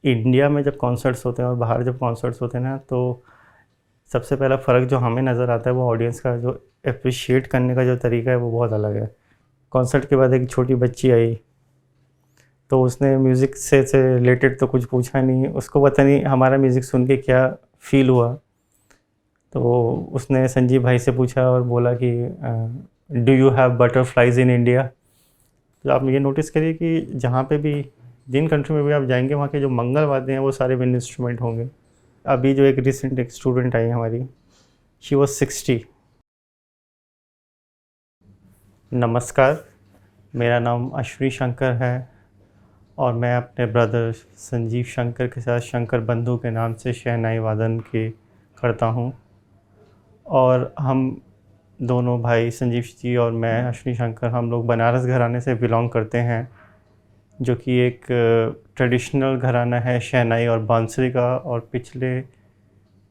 India में जब concerts होते हैं और बाहर जब कॉन्सर्ट्स होते हैं ना, तो सबसे पहला फ़र्क जो हमें नज़र आता है वो ऑडियंस का जो एप्रिशिएट करने का जो तरीका है वो बहुत अलग है। कॉन्सर्ट के बाद एक छोटी बच्ची आई, तो उसने म्यूज़िक से रिलेटेड तो कुछ पूछा नहीं, उसको पता नहीं हमारा म्यूज़िक सुन के क्या फ़ील हुआ। तो उसने संजीव भाई से पूछा और बोला कि do you have butterflies in India. तो आप ये नोटिस करिए कि जहाँ पे भी, जिन कंट्री में भी आप जाएंगे, वहाँ के जो मंगल वाद्य हैं वो सारे विंड इंस्ट्रूमेंट होंगे। अभी जो एक रिसेंट एक स्टूडेंट आई हमारी, शी वॉज 60। नमस्कार, मेरा नाम अश्विनी शंकर है और मैं अपने ब्रदर संजीव शंकर के साथ शंकर बंधु के नाम से शहनाई वादन की करता हूँ। और हम दोनों भाई संजीव जी और मैं अश्विनी शंकर, हम लोग बनारस घराने से बिलोंग करते हैं, जो कि एक ट्रेडिशनल घराना है शहनाई और बांसुरी का। और पिछले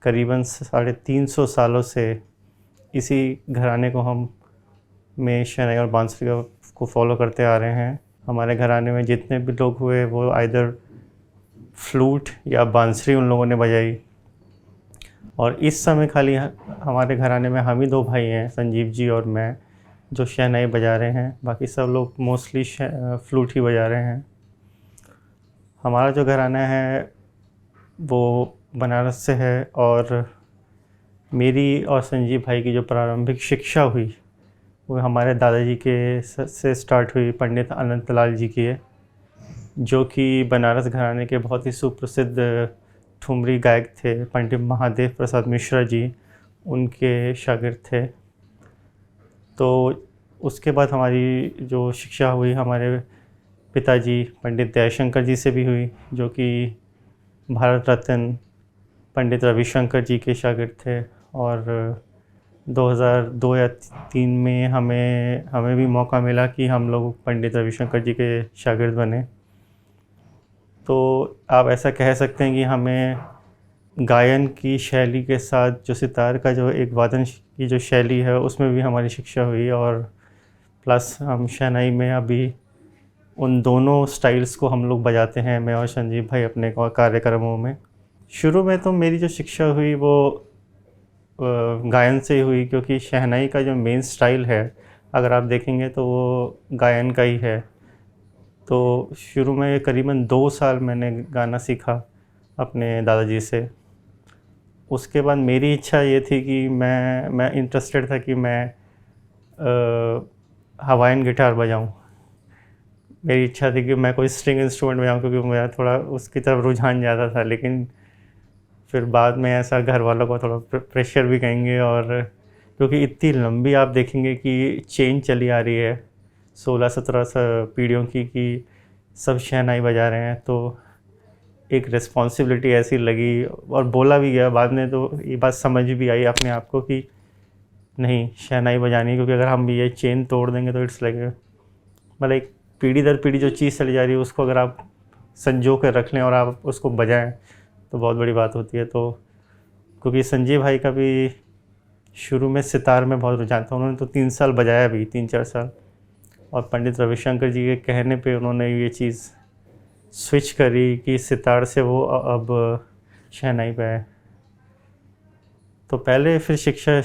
करीबन 350 सालों से इसी घराने को हम में शहनाई और बांसुरी को फॉलो करते आ रहे हैं। हमारे घराने में जितने भी लोग हुए वो आइदर फ्लूट या बांसुरी उन लोगों ने बजाई। और इस समय खाली हमारे घराने में हम ही दो भाई हैं, संजीव जी और मैं, जो शहनाई बजा रहे हैं। बाकी सब लोग मोस्टली फ्लूट ही बजा रहे हैं। हमारा जो घराना है वो बनारस से है और मेरी और संजीव भाई की जो प्रारंभिक शिक्षा हुई वो हमारे दादाजी के से स्टार्ट हुई, पंडित अनंतलाल जी की है, जो कि बनारस घराने के बहुत ही सुप्रसिद्ध ठुमरी गायक थे। पंडित महादेव प्रसाद मिश्रा जी उनके शागिर्द थे। तो उसके बाद हमारी जो शिक्षा हुई हमारे पिताजी पंडित दयाशंकर जी से भी हुई, जो कि भारत रत्न पंडित रविशंकर जी के शागिर्द थे। और 2002 या 3 में हमें भी मौका मिला कि हम लोग पंडित रविशंकर जी के शागिर्द बने। तो आप ऐसा कह सकते हैं कि हमें गायन की शैली के साथ जो सितार का जो एक वादन की जो शैली है उसमें भी हमारी शिक्षा हुई। और प्लस हम शहनाई में अभी उन दोनों स्टाइल्स को हम लोग बजाते हैं, मैं और संजीव भाई, अपने कार्यक्रमों में। शुरू में तो मेरी जो शिक्षा हुई वो गायन से ही हुई, क्योंकि शहनाई का जो मेन स्टाइल है अगर आप देखेंगे तो वो गायन का ही है। तो शुरू में करीबन 2 साल मैंने गाना सीखा अपने दादाजी से। उसके बाद मेरी इच्छा ये थी कि मैं इंटरेस्टेड था कि मैं हवाइन गिटार बजाऊं। मेरी इच्छा थी कि मैं कोई स्ट्रिंग इंस्ट्रूमेंट बजाऊं, क्योंकि मेरा थोड़ा उसकी तरफ रुझान ज़्यादा था। लेकिन फिर बाद में ऐसा घर वालों को थोड़ा प्रेशर भी कहेंगे, और क्योंकि इतनी लंबी आप देखेंगे कि चेन चली आ रही है 16-17 पीढ़ियों की, कि सब शहनाई बजा रहे हैं, तो एक रिस्पॉन्सिबिलिटी ऐसी लगी। और बोला भी गया बाद में, तो ये बात समझ भी आई अपने आप को कि नहीं, शहनाई बजानी, क्योंकि अगर हम ये चेन तोड़ देंगे तो इट्स लाइक, मतलब एक पीढ़ी दर पीढ़ी जो चीज़ चली जा रही है उसको अगर आप संजो कर रख लें और आप उसको बजाएं तो बहुत बड़ी बात होती है। तो क्योंकि संजीव भाई का भी शुरू में सितार में बहुत रुझान था, उन्होंने तो 3 साल बजाया भी, 3-4 साल। और पंडित रविशंकर जी के कहने पे उन्होंने ये चीज़ स्विच करी कि सितार से वो अब शहनाई पे है। तो पहले फिर शिक्षा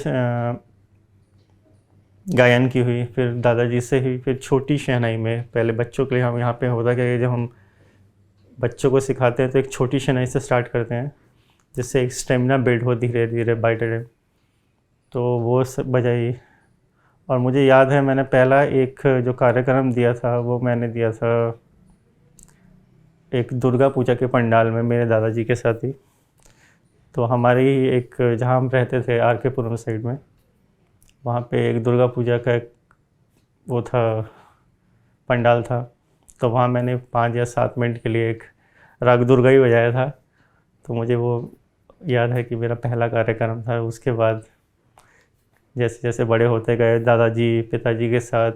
गायन की हुई, फिर दादाजी से हुई, फिर छोटी शहनाई में। पहले बच्चों के लिए हम यहाँ पे होता क्या है, जब हम बच्चों को सिखाते हैं तो एक छोटी शहनाई से स्टार्ट करते हैं, जिससे एक स्टेमिना बिल्ड हो धीरे धीरे बाय टाइम। तो वो सब बजाई। और मुझे याद है मैंने पहला एक जो कार्यक्रम दिया था वो मैंने दिया था एक दुर्गा पूजा के पंडाल में मेरे दादाजी के साथ ही। तो हमारी एक, जहाँ हम रहते थे आर के पुरम साइड में, वहाँ पे एक दुर्गा पूजा का एक वो था, पंडाल था। तो वहाँ मैंने 5 या 7 मिनट के लिए एक राग दुर्गा ही बजाया था। तो मुझे वो याद है कि मेरा पहला कार्यक्रम था। उसके बाद जैसे जैसे बड़े होते गए, दादाजी पिताजी के साथ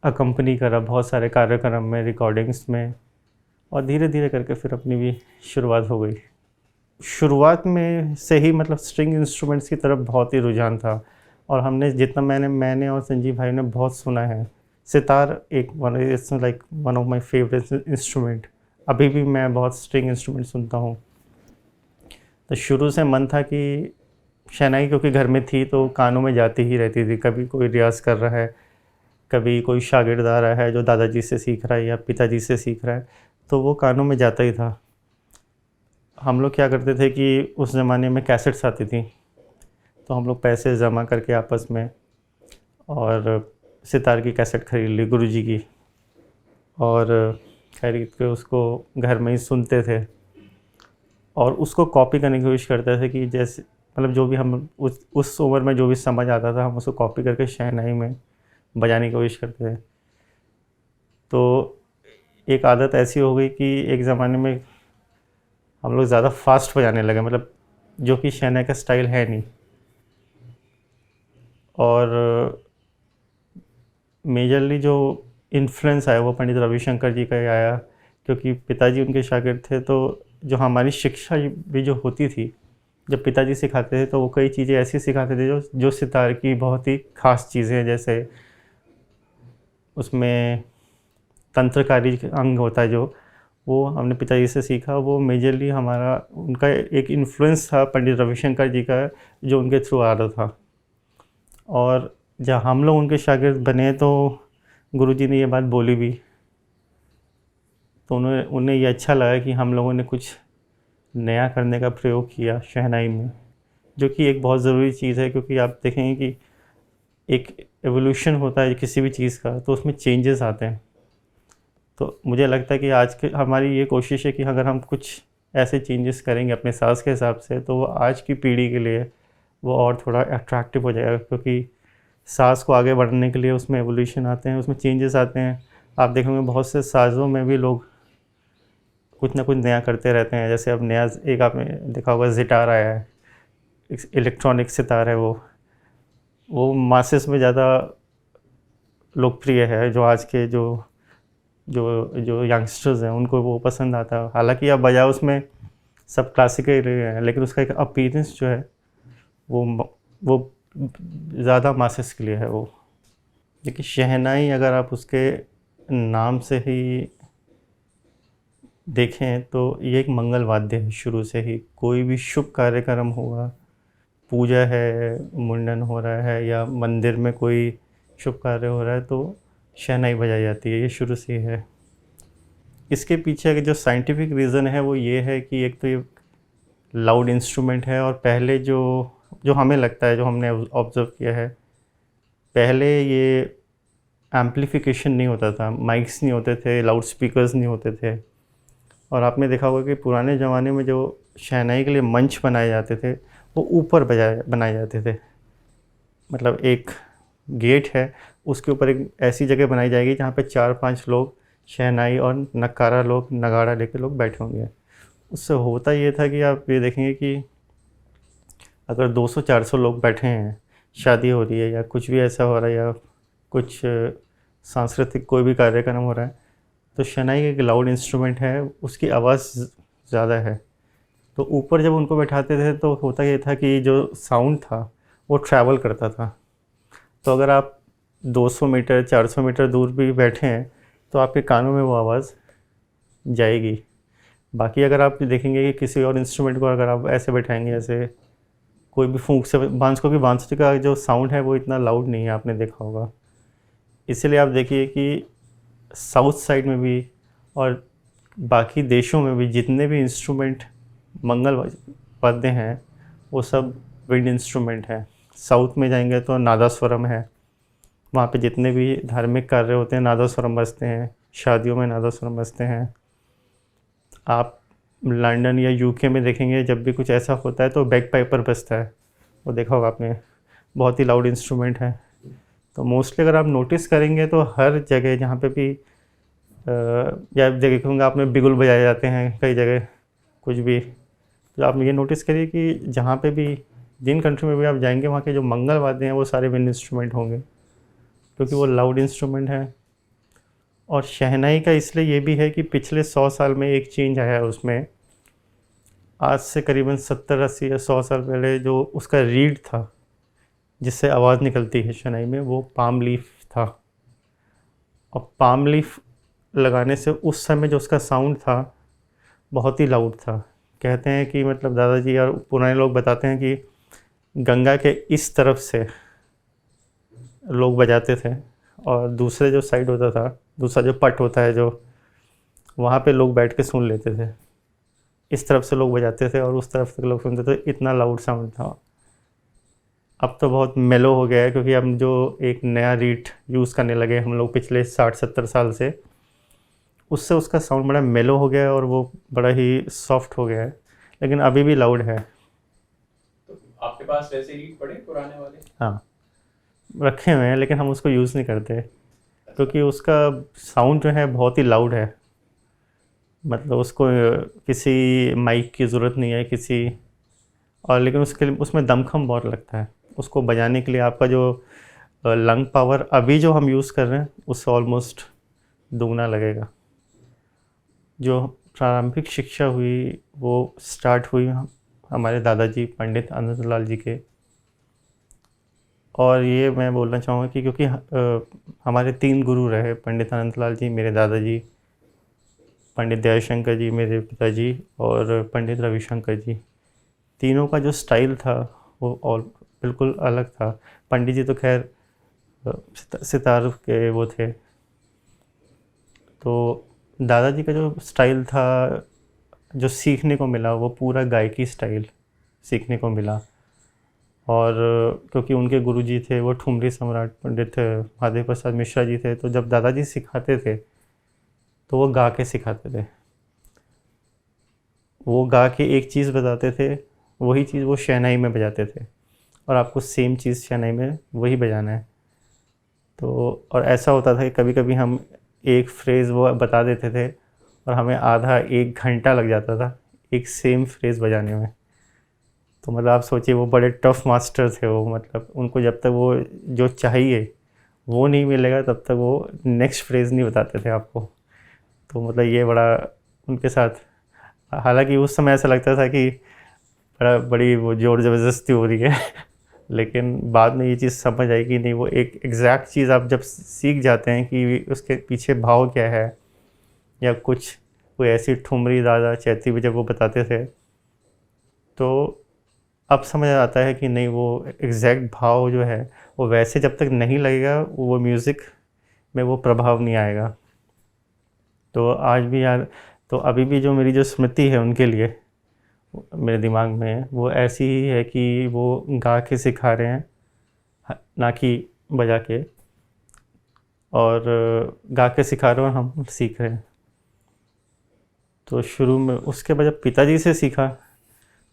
अकम्पनी करा बहुत सारे कार्यक्रम में, रिकॉर्डिंग्स में, और धीरे धीरे करके फिर अपनी भी शुरुआत हो गई। शुरुआत में से ही मतलब स्ट्रिंग इंस्ट्रूमेंट्स की तरफ बहुत ही रुझान था। और हमने जितना मैंने और संजीव भाई ने बहुत सुना है, सितार एक one of my favourite instrument अभी भी मैं बहुत स्ट्रिंग इंस्ट्रूमेंट सुनता हूँ। तो शुरू से मन था कि शहनाई क्योंकि घर में थी तो कानों में जाती ही रहती थी। कभी कोई रियाज़ कर रहा है, कभी कोई शागिर्द आ रहा है जो दादाजी से सीख रहा है या पिताजी से सीख रहा है, तो वो कानों में जाता ही था। हम लोग क्या करते थे कि उस ज़माने में कैसेट्स आती थी, तो हम लोग पैसे जमा करके आपस में और सितार की कैसेट खरीद ली गुरुजी की, और खरीद के उसको घर में ही सुनते थे और उसको कॉपी करने की कोशिश करते थे कि जैसे मतलब जो भी हम उस उम्र में जो भी समझ आता था हम उसको कॉपी करके शहनाई में बजाने की कोशिश करते थे। तो एक आदत ऐसी हो गई कि एक ज़माने में हम लोग ज़्यादा फास्ट बजाने लगे, मतलब जो कि शहनाई का स्टाइल है नहीं। और मेजरली जो इन्फ्लुएंस आया वो पंडित रविशंकर जी का ही आया, क्योंकि पिताजी उनके शागिर्द थे। तो जो हमारी शिक्षा भी जो होती थी, जब पिताजी सिखाते थे तो वो कई चीज़ें ऐसी सिखाते थे जो सितार की बहुत ही ख़ास चीज़ें हैं। जैसे उसमें तंत्रकारी अंग होता है जो, वो हमने पिताजी से सीखा। वो मेजरली हमारा उनका एक इन्फ्लुएंस था पंडित रविशंकर जी का, जो उनके थ्रू आ रहा था। और जब हम लोग उनके शागिर्द बने तो गुरुजी ने ये बात बोली भी, तो उन्हें ये अच्छा लगा कि हम लोगों ने कुछ नया करने का प्रयोग किया शहनाई में, जो कि एक बहुत ज़रूरी चीज़ है। क्योंकि आप देखेंगे कि एक एवोल्यूशन होता है किसी भी चीज़ का, तो उसमें चेंजेस आते हैं। तो मुझे लगता है कि आज के हमारी ये कोशिश है कि अगर हम कुछ ऐसे चेंजेस करेंगे अपने साज़ के हिसाब से, तो वो आज की पीढ़ी के लिए वो और थोड़ा अट्रैक्टिव हो जाएगा। क्योंकि साज़ को आगे बढ़ने के लिए उसमें एवोल्यूशन आते हैं, उसमें चेंजेस आते हैं। आप देखेंगे बहुत से साज़ों में भी लोग कुछ ना कुछ नया करते रहते हैं। जैसे अब नया एक आपने देखा होगा ज़िटार आया है, इलेक्ट्रॉनिक सितार है। वो मासेस में ज़्यादा लोकप्रिय है। जो आज के जो जो जो यंगस्टर्स हैं उनको वो पसंद आता है। हालांकि अब बजाय उसमें सब क्लासिकल है, लेकिन उसका एक अपीयरेंस जो है वो ज़्यादा मासेस के लिए है वो। देखिए शहनाई अगर आप उसके नाम से ही देखें तो ये एक मंगल वाद्य है। शुरू से ही कोई भी शुभ कार्यक्रम होगा, पूजा है, मुंडन हो रहा है या मंदिर में कोई शुभ कार्य हो रहा है, तो शहनाई बजाई जाती है। ये शुरू से ही है। इसके पीछे का जो साइंटिफिक रीज़न है वो ये है कि एक तो ये लाउड इंस्ट्रूमेंट है, और पहले जो जो हमें लगता है, जो हमने ऑब्ज़र्व किया है, पहले ये एम्प्लीफिकेशन नहीं होता था, माइक्स नहीं होते थे, लाउड स्पीकर्स नहीं होते थे। और आपने देखा होगा कि पुराने ज़माने में जो शहनाई के लिए मंच बनाए जाते थे वो ऊपर बनाए जाते थे। मतलब एक गेट है, उसके ऊपर एक ऐसी जगह बनाई जाएगी जहाँ पे 4-5 लोग शहनाई और नक्कारा लोग, नगाड़ा लेके लोग बैठे होंगे। उससे होता ये था कि आप ये देखेंगे कि अगर 200-400 लोग बैठे हैं, शादी हो रही है या कुछ भी ऐसा हो रहा है या कुछ सांस्कृतिक कोई भी कार्यक्रम हो रहा है, तो शहनाई एक लाउड इंस्ट्रूमेंट है, उसकी आवाज़ ज़्यादा है। तो ऊपर जब उनको बैठाते थे तो होता ये था कि जो साउंड था वो ट्रैवल करता था। तो अगर आप 200 मीटर 400 मीटर दूर भी बैठे हैं तो आपके कानों में वो आवाज़ जाएगी। बाकी अगर आप देखेंगे कि किसी और इंस्ट्रूमेंट को अगर आप ऐसे बैठाएंगे, जैसे कोई भी फूंक से बांसुरी का जो साउंड है वो इतना लाउड नहीं है, आपने देखा होगा। इसीलिए आप देखिए कि साउथ साइड में भी और बाकी देशों में भी जितने भी इंस्ट्रूमेंट मंगल वाद्य हैं वो सब विंड इंस्ट्रूमेंट हैं। साउथ में जाएंगे तो नादस्वरम है, वहाँ पे जितने भी धार्मिक कार्य होते हैं नादस्वरम बजते हैं, शादियों में नादस्वरम बजते हैं। आप लंदन या यूके में देखेंगे जब भी कुछ ऐसा होता है तो बैग पाइपर बजता है, वो देखा होगा आपने, बहुत ही लाउड इंस्ट्रूमेंट है। तो मोस्टली अगर आप नोटिस करेंगे तो हर जगह जहाँ पे भी या देखेंगे आपने बिगुल बजाए जाते हैं कई जगह, कुछ भी। तो आप ये नोटिस करिए कि जहाँ पे भी जिन कंट्री में भी आप जाएंगे वहाँ के जो मंगल वाद्य हैं वो सारे विंड इंस्ट्रूमेंट होंगे, क्योंकि वो लाउड इंस्ट्रूमेंट है। और शहनाई का इसलिए ये भी है कि पिछले 100 साल में एक चेंज आया है उसमें। आज से करीबन 70-80 या 100 साल पहले जो उसका रीड था जिससे आवाज़ निकलती है शहनाई में, वो पाम लीफ था। और पाम लीफ लगाने से उस समय जो उसका साउंड था बहुत ही लाउड था। कहते हैं कि मतलब दादाजी और पुराने लोग बताते हैं कि गंगा के इस तरफ से लोग बजाते थे और दूसरे जो साइड होता था, दूसरा जो पट होता है जो, वहाँ पे लोग बैठ के सुन लेते थे। इस तरफ से लोग बजाते थे और उस तरफ से लोग सुनते थे, इतना लाउड साउंड था। अब तो बहुत मेलो हो गया है क्योंकि हम जो एक नया रीड यूज़ करने लगे हम लोग पिछले 60-70 साल से, उससे उसका साउंड बड़ा मेलो हो गया है और वो बड़ा ही सॉफ्ट हो गया है, लेकिन अभी भी लाउड है। तो आपके पास वैसे रीड पड़े पुराने वाले? हाँ, रखे हुए हैं, लेकिन हम उसको यूज़ नहीं करते क्योंकि उसका साउंड जो है बहुत ही लाउड है। मतलब उसको किसी माइक की ज़रूरत नहीं है किसी, और लेकिन उसके लिए उसमें दमखम बहुत लगता है। उसको बजाने के लिए आपका जो लंग पावर अभी जो हम यूज़ कर रहे हैं उससे ऑलमोस्ट दुगना लगेगा। जो प्रारंभिक शिक्षा हुई वो स्टार्ट हुई हमारे दादाजी पंडित अनंतलाल जी के। और ये मैं बोलना चाहूँगा कि क्योंकि हमारे 3 गुरु रहे, पंडित अनंतलाल जी मेरे दादाजी, पंडित दयाशंकर जी मेरे पिताजी और पंडित रविशंकर जी। तीनों का जो स्टाइल था वो और बिल्कुल अलग था। पंडित जी तो खैर सितार के वो थे, तो दादाजी का जो स्टाइल था जो सीखने को मिला वो पूरा गायकी स्टाइल सीखने को मिला। और क्योंकि उनके गुरुजी थे वो ठुमरी सम्राट पंडित महादेव प्रसाद मिश्रा जी थे, तो जब दादाजी सिखाते थे तो वो गा के सिखाते थे। वो गा के एक चीज़ बताते थे, वही चीज़ वो शहनाई में बजाते थे और आपको सेम चीज़ शहनाई में वही बजाना है। तो और ऐसा होता था कि कभी कभी हम एक फ्रेज़ वो बता देते थे और हमें आधा 1 घंटा लग जाता था एक सेम फ्रेज़ बजाने में। तो मतलब आप सोचिए वो बड़े टफ़ मास्टर थे वो, मतलब उनको जब तक वो जो चाहिए वो नहीं मिलेगा तब तक वो नेक्स्ट फ्रेज़ नहीं बताते थे आपको। तो मतलब ये बड़ा उनके साथ, हालांकि उस समय ऐसा लगता था कि बड़ी वो ज़ोर ज़बरदस्ती हो रही है लेकिन बाद में ये चीज़ समझ आई कि नहीं, वो एक एग्जैक्ट चीज़ आप जब सीख जाते हैं कि उसके पीछे भाव क्या है या कुछ कोई ऐसी ठुमरी दादा चैती भी जब वो बताते थे तो अब समझ आता है कि नहीं, वो एग्जैक्ट भाव जो है वो वैसे जब तक नहीं लगेगा वो म्यूज़िक में वो प्रभाव नहीं आएगा। तो आज भी यार, तो अभी भी जो मेरी जो स्मृति है उनके लिए मेरे दिमाग में वो ऐसी ही है कि वो गा के सिखा रहे हैं, ना कि बजा के, और गा के सिखा रहे हैं और हम सीख रहे हैं। तो शुरू में उसके बाद जब पिताजी से सीखा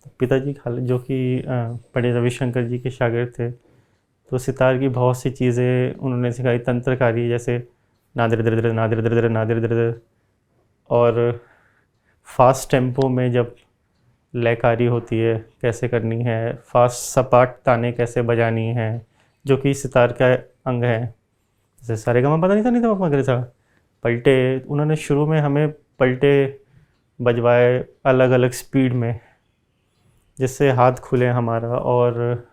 तो पिताजी जो कि पंडित रविशंकर जी के शागिर्द थे, तो सितार की बहुत सी चीज़ें उन्होंने सिखाई, तंत्रकारी जैसे नादिर दर दर नादिर दर दर नादिर दर दर, और फास्ट टेम्पो में जब लयकारी होती है कैसे करनी है, फास्ट सपाट ताने कैसे बजानी है जो कि सितार का अंग है। जैसे सारेगामा पता नहीं था, नहीं था मगर था पलटे, उन्होंने शुरू में हमें पलटे बजवाए अलग अलग स्पीड में जिससे हाथ खुले हमारा और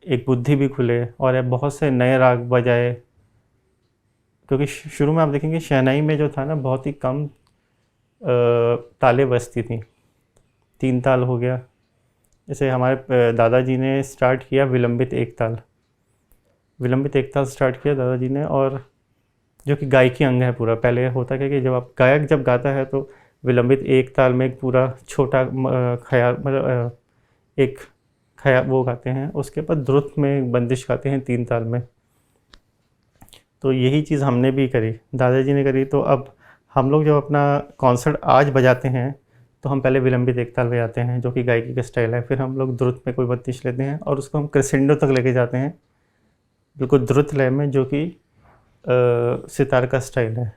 एक बुद्धि भी खुले, और बहुत से नए राग बजाए। क्योंकि शुरू में आप देखेंगे शहनाई में जो था ना बहुत ही कम ताले बजती थी, 3 ताल हो गया। जैसे हमारे दादाजी ने स्टार्ट किया विलंबित एक ताल, विलंबित एक ताल स्टार्ट किया दादाजी ने, और जो कि गायकी अंग है पूरा। पहले होता क्या कि जब आप गायक जब गाता है तो विलंबित एक ताल में एक पूरा छोटा ख्याल, मतलब एक ख्याल वो गाते हैं, उसके बाद द्रुत में बंदिश गाते हैं 3 ताल में। तो यही चीज़ हमने भी करी, दादाजी ने करी। तो अब हम लोग जब अपना कॉन्सर्ट आज बजाते हैं तो हम पहले विलंबित एक ताल बजाते हैं जो कि गायकी का स्टाइल है, फिर हम लोग द्रुत में कोई बंदिश लेते हैं और उसको हम क्रेसेंडो तक लेके जाते हैं बिल्कुल द्रुत लय में, जो कि सितार का स्टाइल है।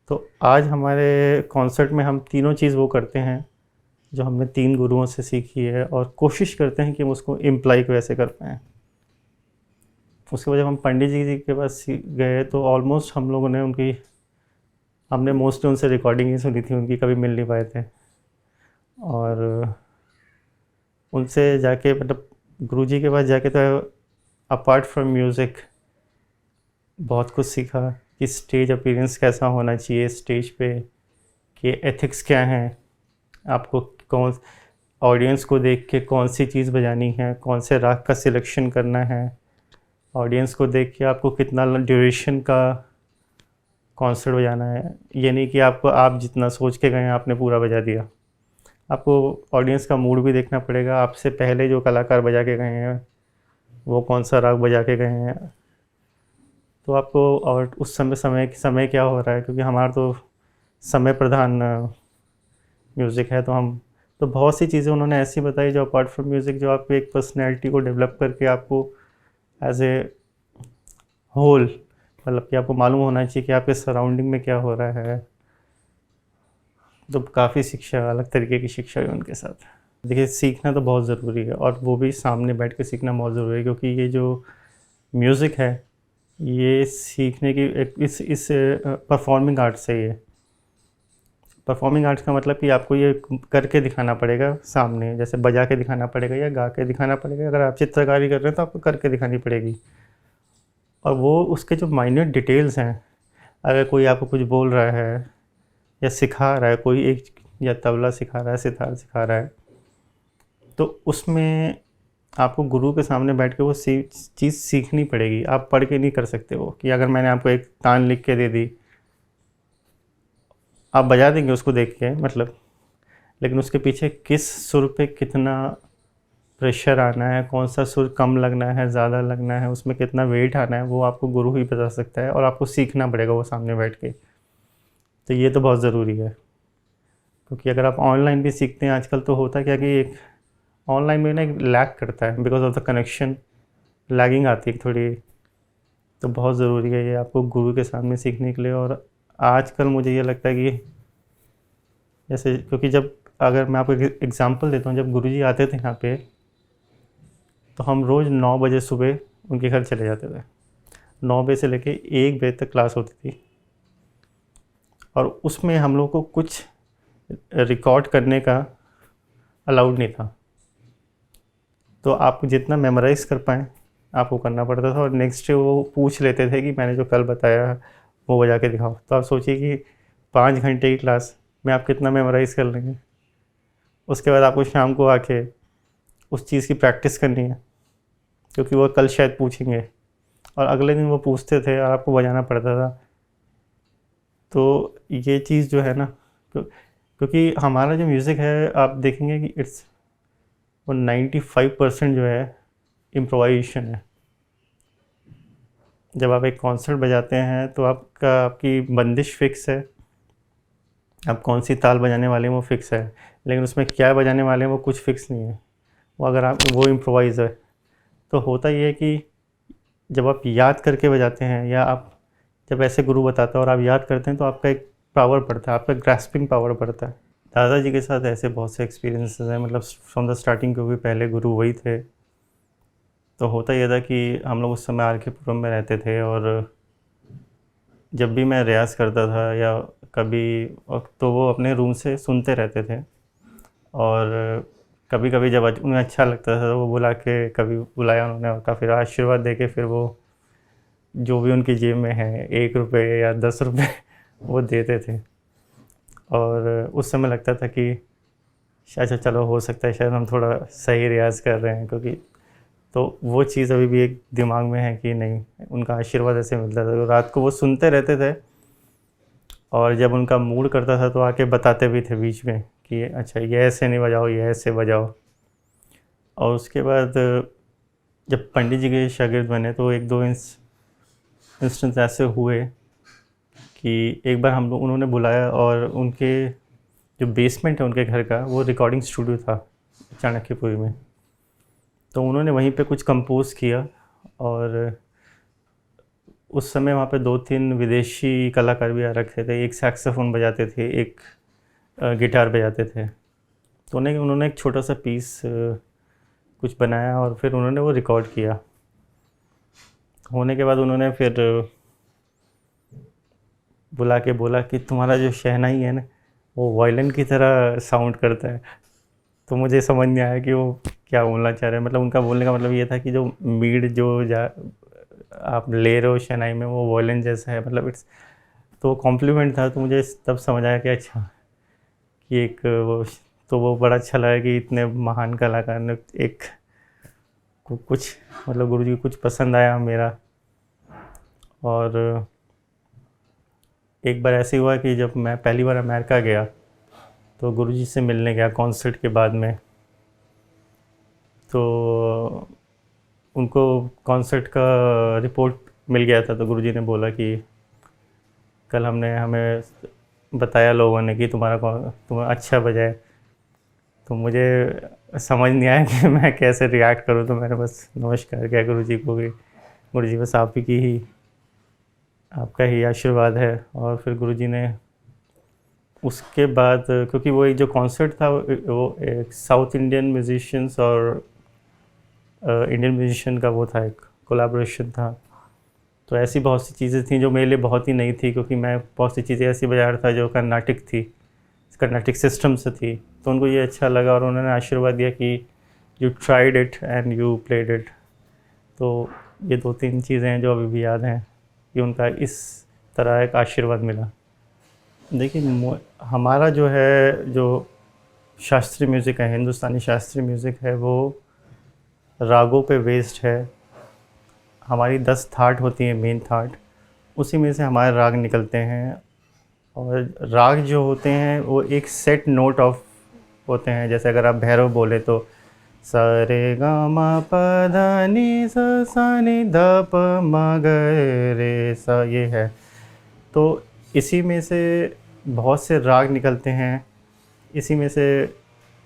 तो आज हमारे कॉन्सर्ट में हम तीनों चीज़ वो करते हैं जो हमने 3 गुरुओं से सीखी है और कोशिश करते हैं कि हम उसको इम्प्लाई वैसे कर पाएँ। उसके बाद जब हम पंडित जी के पास गए तो ऑलमोस्ट हम लोगों ने हमने मोस्टली उनसे रिकॉर्डिंग ही सुनी थी, उनकी कभी मिल नहीं पाए थे। और उनसे जाके मतलब गुरुजी के पास जाके तो अपार्ट फ्रॉम म्यूज़िक बहुत कुछ सीखा कि स्टेज अपीयरेंस कैसा होना चाहिए स्टेज पे, कि एथिक्स क्या हैं, आपको कौन ऑडियंस को देख के कौन सी चीज़ बजानी है, कौन से राग का सिलेक्शन करना है, ऑडियंस को देख के आपको कितना ड्यूरेशन का कॉन्सर्ट बजाना है। ये नहीं कि आपको आप जितना सोच के गए आपने पूरा बजा दिया। आपको ऑडियंस का मूड भी देखना पड़ेगा, आपसे पहले जो कलाकार बजा के गए हैं वो कौन सा राग बजा के गए हैं। तो आपको और उस समय क्या हो रहा है, क्योंकि हमारा तो समय प्रधान म्यूज़िक है, तो बहुत सी चीज़ें उन्होंने ऐसी बताई जो अपार्ट फ्रॉम म्यूज़िक जो आपको एक पर्सनैलिटी को डेवलप करके आपको एज ए होल, मतलब कि आपको मालूम होना चाहिए कि आपके सराउंडिंग में क्या हो रहा है। तो काफ़ी शिक्षा, अलग तरीके की शिक्षा है उनके साथ। देखिए, सीखना तो बहुत ज़रूरी है, और वो भी सामने बैठ के सीखना बहुत ज़रूरी है, क्योंकि ये जो म्यूज़िक है ये सीखने की एक इस परफॉर्मिंग आर्ट से ही है। परफॉर्मिंग आर्ट्स का मतलब कि आपको ये करके दिखाना पड़ेगा सामने, जैसे बजा के दिखाना पड़ेगा या गा के दिखाना पड़ेगा। अगर आप चित्रकारी कर रहे हैं तो आपको करके दिखानी पड़ेगी, और वो उसके जो माइन्यूट डिटेल्स हैं, अगर कोई आपको कुछ बोल रहा है या सिखा रहा है, कोई एक या तबला सिखा रहा है, सितार सिखा रहा है, तो उसमें आपको गुरु के सामने बैठ के वो चीज़ सीखनी पड़ेगी। आप पढ़ के नहीं कर सकते वो, कि अगर मैंने आपको एक तान लिख के दे दी, आप बजा देंगे उसको देख के मतलब, लेकिन उसके पीछे किस सुर पे कितना प्रेशर आना है, कौन सा सुर कम लगना है, ज़्यादा लगना है, उसमें कितना वेट आना है, वो आपको गुरु ही बता सकता है, और आपको सीखना पड़ेगा वो सामने बैठ के। तो ये तो बहुत ज़रूरी है, क्योंकि अगर आप ऑनलाइन भी सीखते हैं आजकल, तो होता क्या कि एक ऑनलाइन में ना एक लैग करता है, because of the connection lagging आती है थोड़ी। तो बहुत ज़रूरी है ये आपको गुरु के सामने सीखने के लिए। और आजकल मुझे ये लगता है कि जैसे, क्योंकि जब, अगर मैं आपको एक एग्ज़ाम्पल देता हूँ, जब गुरुजी आते थे यहाँ पे, तो हम रोज़ 9 बजे सुबह उनके घर चले जाते थे। 9 बजे से लेके 1 बजे तक क्लास होती थी, और उसमें हम लोग को कुछ रिकॉर्ड करने का अलाउड नहीं था। तो आप जितना मेमोराइज़ कर पाएँ आपको करना पड़ता था, और नेक्स्ट डे वो पूछ लेते थे कि मैंने जो कल बताया वो बजा के दिखाओ। तो आप सोचिए कि 5 घंटे की क्लास में आप कितना मेमोराइज़ कर लेंगे। उसके बाद आपको शाम को आके उस चीज़ की प्रैक्टिस करनी है, क्योंकि वो कल शायद पूछेंगे, और अगले दिन वो पूछते थे और आपको बजाना पड़ता था। तो ये चीज़ जो है ना, क्योंकि हमारा जो म्यूज़िक है, आप देखेंगे कि इट्स वो 95% जो है इम्प्रोवाइजेशन है। जब आप एक कॉन्सर्ट बजाते हैं तो आपकी बंदिश फिक्स है, आप कौन सी ताल बजाने वाले हैं वो फिक्स है, लेकिन उसमें क्या बजाने वाले हैं वो कुछ फिक्स नहीं है। वो अगर आप वो इम्प्रोवाइज़ है, तो होता ये है कि जब आप याद करके बजाते हैं, या आप जब ऐसे गुरु बताता है और आप याद करते हैं, तो आपका एक पावर बढ़ता है, आपका ग्रास्पिंग पावर बढ़ता है। दादाजी के साथ ऐसे बहुत से एक्सपीरियंसेस हैं, मतलब फ्रॉम द स्टार्टिंग, क्योंकि पहले गुरु वही थे। तो होता यह था कि हम लोग उस समय आर के पुरम में रहते थे, और जब भी मैं रियाज़ करता था या कभी, तो वो अपने रूम से सुनते रहते थे, और कभी कभी जब उन्हें अच्छा लगता था तो वो कभी बुलाया उन्होंने, और फिर आशीर्वाद दे के फिर वो जो भी उनकी जेब में है, 1 रुपये या 10 रुपये वो देते थे। और उस समय लगता था कि अच्छा चलो, हो सकता है शायद हम थोड़ा सही रियाज़ कर रहे हैं, क्योंकि तो वो चीज़ अभी भी एक दिमाग में है कि नहीं, उनका आशीर्वाद ऐसे मिलता था। तो रात को वो सुनते रहते थे, और जब उनका मूड करता था तो आके बताते भी थे बीच में कि अच्छा ये ऐसे नहीं बजाओ, ये ऐसे बजाओ। और उसके बाद जब पंडित जी के शागिर्द बने, तो 1-2 इंस्टेंस ऐसे हुए कि एक बार उन्होंने बुलाया, और उनके जो बेसमेंट है उनके घर का, वो रिकॉर्डिंग स्टूडियो था चाणक्यपुरी में। तो उन्होंने वहीं पे कुछ कंपोज़ किया, और उस समय वहाँ पे 2-3 विदेशी कलाकार भी आ रखे थे। एक सैक्सोफोन बजाते थे, एक गिटार बजाते थे। तो उन्होंने एक छोटा सा पीस कुछ बनाया, और फिर उन्होंने वो रिकॉर्ड किया। होने के बाद उन्होंने फिर बुला के बोला कि तुम्हारा जो शहनाई है ना, वो वायलिन की तरह साउंड करता है। तो मुझे समझ नहीं आया कि वो क्या बोलना चाह रहे हैं। मतलब उनका बोलने का मतलब ये था कि जो मीड आप ले रहे हो शहनाई में, वो वायलिन जैसा है, मतलब इट्स, तो कॉम्प्लीमेंट था। तो मुझे तब समझ आया कि अच्छा, कि एक वो, तो वो बड़ा अच्छा लगा कि इतने महान कलाकार ने एक कुछ मतलब गुरुजी को कुछ पसंद आया मेरा। और एक बार ऐसे हुआ कि जब मैं पहली बार अमेरिका गया तो गुरुजी से मिलने गया कॉन्सर्ट के बाद में। तो उनको कॉन्सर्ट का रिपोर्ट मिल गया था, तो गुरुजी ने बोला कि कल हमें बताया लोगों ने कि तुम अच्छा बजाए। तो मुझे समझ नहीं आया कि मैं कैसे रिएक्ट करूँ, तो मैंने बस नमस्कार किया गुरुजी को कि गुरुजी बस आप ही की ही आपका ही आशीर्वाद है। और फिर गुरुजी ने उसके बाद, क्योंकि वो एक जो कॉन्सर्ट था वो एक साउथ इंडियन म्यूजिशियंस और इंडियन म्यूजिशियन का वो था, एक कोलैबोरेशन था। तो ऐसी बहुत सी चीज़ें थी जो मेरे लिए बहुत ही नई थी, क्योंकि मैं बहुत सी चीज़ें ऐसी बजा रहा था जो कर्नाटिक थी, कर्नाटिक सिस्टम से थी। तो उनको ये अच्छा लगा और उन्होंने आशीर्वाद दिया कि you tried it and you played it. तो ये 2-3 चीज़ें हैं जो अभी भी याद हैं कि उनका इस तरह एक आशीर्वाद मिला। देखिए हमारा जो है, जो शास्त्रीय म्यूज़िक है, हिंदुस्तानी शास्त्रीय म्यूज़िक है, वो रागों पे बेस्ड है। हमारी 10 थाट होती हैं, मेन थाट, उसी में से हमारे राग निकलते हैं। और राग जो होते हैं वो एक सेट नोट ऑफ होते हैं। जैसे अगर आप भैरव बोले तो सा रे गा मा पा धा नी सा नी ध प म ग रे सा, ये है। तो इसी में से बहुत से राग निकलते हैं, इसी में से।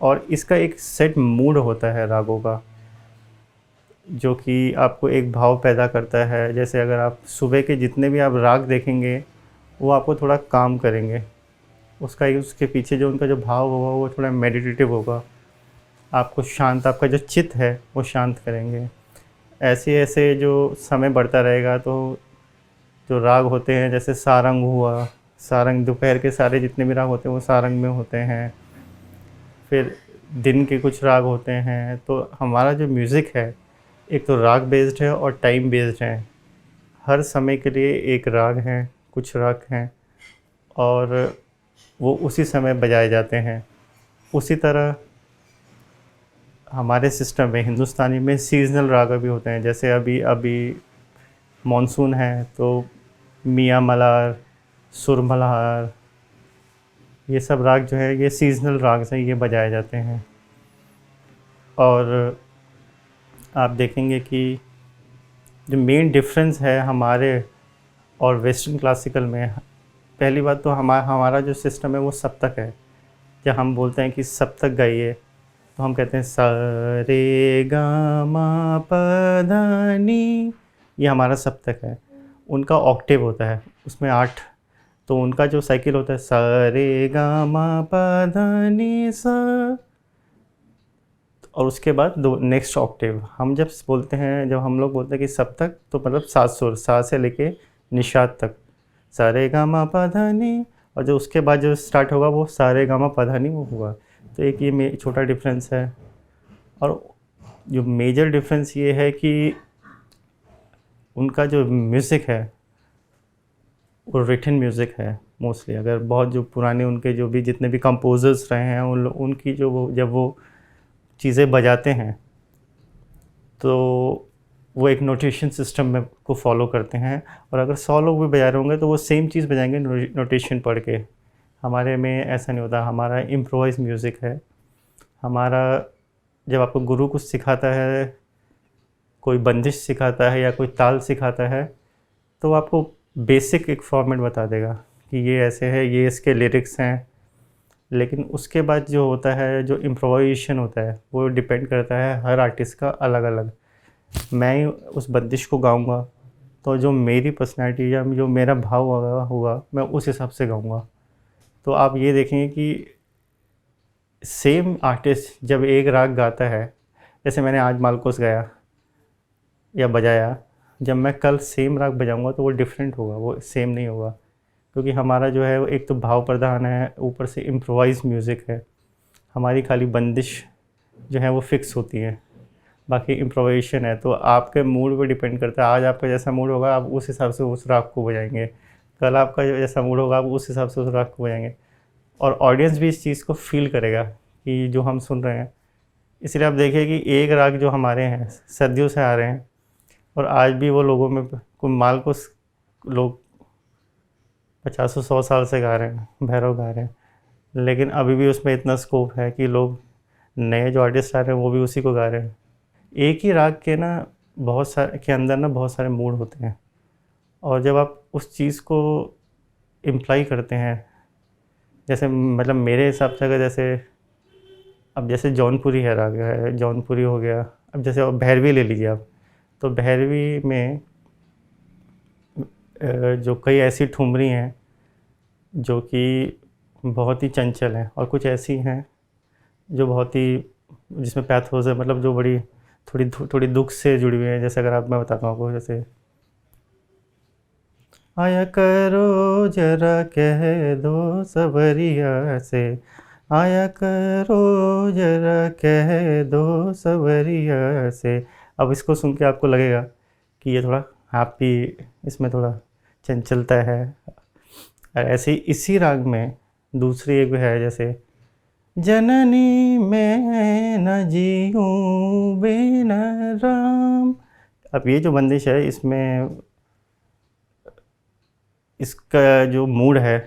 और इसका एक सेट मूड होता है रागों का, जो कि आपको एक भाव पैदा करता है। जैसे अगर आप सुबह के जितने भी आप राग देखेंगे वो आपको थोड़ा काम करेंगे, उसके पीछे जो उनका जो भाव होगा वो थोड़ा मेडिटेटिव होगा, आपको शांत, आपका जो चित्त है वो शांत करेंगे। ऐसे ऐसे जो समय बढ़ता रहेगा तो जो राग होते हैं, जैसे सारंग हुआ, सारंग दोपहर के सारे जितने भी राग होते हैं वो सारंग में होते हैं। फिर दिन के कुछ राग होते हैं। तो हमारा जो म्यूज़िक है एक तो राग बेस्ड है और टाइम बेस्ड है। हर समय के लिए एक राग हैं, कुछ राग हैं, और वो उसी समय बजाए जाते हैं। उसी तरह हमारे सिस्टम में, हिंदुस्तानी में, सीज़नल राग भी होते हैं। जैसे अभी अभी मॉनसून है तो मियाँ मल्हार, सुर मल्हार, ये सब राग जो है ये सीज़नल राग से ये बजाए जाते हैं। और आप देखेंगे कि जो मेन डिफरेंस है हमारे और वेस्टर्न क्लासिकल में, पहली बात तो हमारा जो सिस्टम है वो सप्तक है। जब हम बोलते हैं कि सप्तक गाइए तो हम कहते हैं सा रे गा मा पा धा नी, ये हमारा सप्तक है। उनका ऑक्टेव होता है, उसमें 8। तो उनका जो साइकिल होता है सा रे गा मा पा धा नी सा, और उसके बाद दो नेक्स्ट ऑक्टेव। हम जब बोलते हैं, जब हम लोग बोलते हैं कि सप्तक, तो मतलब 7 सुर, सा से लेके निषाद तक, सा रे गा मा पा धा नी, और जो उसके बाद जो स्टार्ट होगा वो सा रे गा मा पा धा नी वो होगा। तो एक ये छोटा डिफरेंस है। और जो मेजर डिफरेंस ये है कि उनका जो म्यूज़िक है वो रिटन म्यूज़िक है मोस्टली। अगर बहुत जो पुराने उनके जो भी जितने भी कंपोजर्स रहे हैं उनकी जो वो जब वो चीज़ें बजाते हैं तो वो एक नोटेशन सिस्टम में को फॉलो करते हैं। और अगर 100 लोग भी बजा रहे होंगे तो वो सेम चीज़ बजाएंगे नोटेशन पढ़ के। हमारे में ऐसा नहीं होता, हमारा इम्प्रोवाइज म्यूज़िक है। हमारा जब आपको गुरु कुछ सिखाता है, कोई बंदिश सिखाता है या कोई ताल सिखाता है, तो आपको बेसिक एक फॉर्मेट बता देगा कि ये ऐसे है, ये इसके लिरिक्स हैं। लेकिन उसके बाद जो होता है, जो इम्प्रोवाइजेशन होता है, वो डिपेंड करता है हर आर्टिस्ट का अलग अलग। मैं उस बंदिश को गाऊंगा तो जो मेरी पर्सनैलिटी या जो मेरा भाव होगा मैं उस हिसाब से गाऊंगा। तो आप ये देखेंगे कि सेम आर्टिस्ट जब एक राग गाता है, जैसे मैंने आज मालकोस गाया या बजाया, जब मैं कल सेम राग बजाऊंगा तो वो डिफरेंट होगा, वो सेम नहीं होगा। क्योंकि हमारा जो है वो एक तो भाव प्रधान है, ऊपर से इम्प्रोवाइज म्यूज़िक है। हमारी खाली बंदिश जो है वो फिक्स होती है, बाकी इम्प्रोवाइजेशन है। तो आपके मूड पे डिपेंड करता है। आज आपका जैसा मूड होगा आप उस हिसाब से उस राग को बजाएंगे, कल आपका जैसा मूड होगा आप उस हिसाब से उस राग को बजाएंगे। और ऑडियंस भी इस चीज़ को फील करेगा कि जो हम सुन रहे हैं। इसलिए आप देखिए कि एक राग जो हमारे हैं सदियों से आ रहे हैं और आज भी वो लोगों में कोई माल को लोग 50-100 साल से गा रहे हैं, भैरव गा रहे हैं, लेकिन अभी भी उसमें इतना स्कोप है कि लोग नए जो आर्टिस्ट आ रहे हैं वो भी उसी को गा रहे हैं। एक ही राग के ना बहुत सारे के अंदर ना बहुत सारे मूड होते हैं, और जब आप उस चीज़ को इम्प्लाई करते हैं, जैसे मतलब मेरे हिसाब से अगर जैसे अब जैसे जौनपुरी है राग है, जौनपुरी हो गया, अब जैसे अब भैरवी ले लीजिए आप, तो भैरवी में जो कई ऐसी ठुमरी हैं जो कि बहुत ही चंचल हैं, और कुछ ऐसी हैं जो बहुत ही जिसमें पैथोस है, मतलब जो बड़ी थोड़ी दुख से जुड़ी हुई हैं। जैसे अगर आप मैं बताता हूँ आपको, जैसे आया करो जरा कह दो सबरिया से, आया करो जरा कह दो सबरिया से। अब इसको सुन के आपको लगेगा कि ये थोड़ा हैप्पी, इसमें थोड़ा चंचलता है। और ऐसे ही इसी राग में दूसरी एक है, जैसे जननी मैं न जीऊँ बिन राम। अब ये जो बंदिश है, इसमें इसका जो मूड है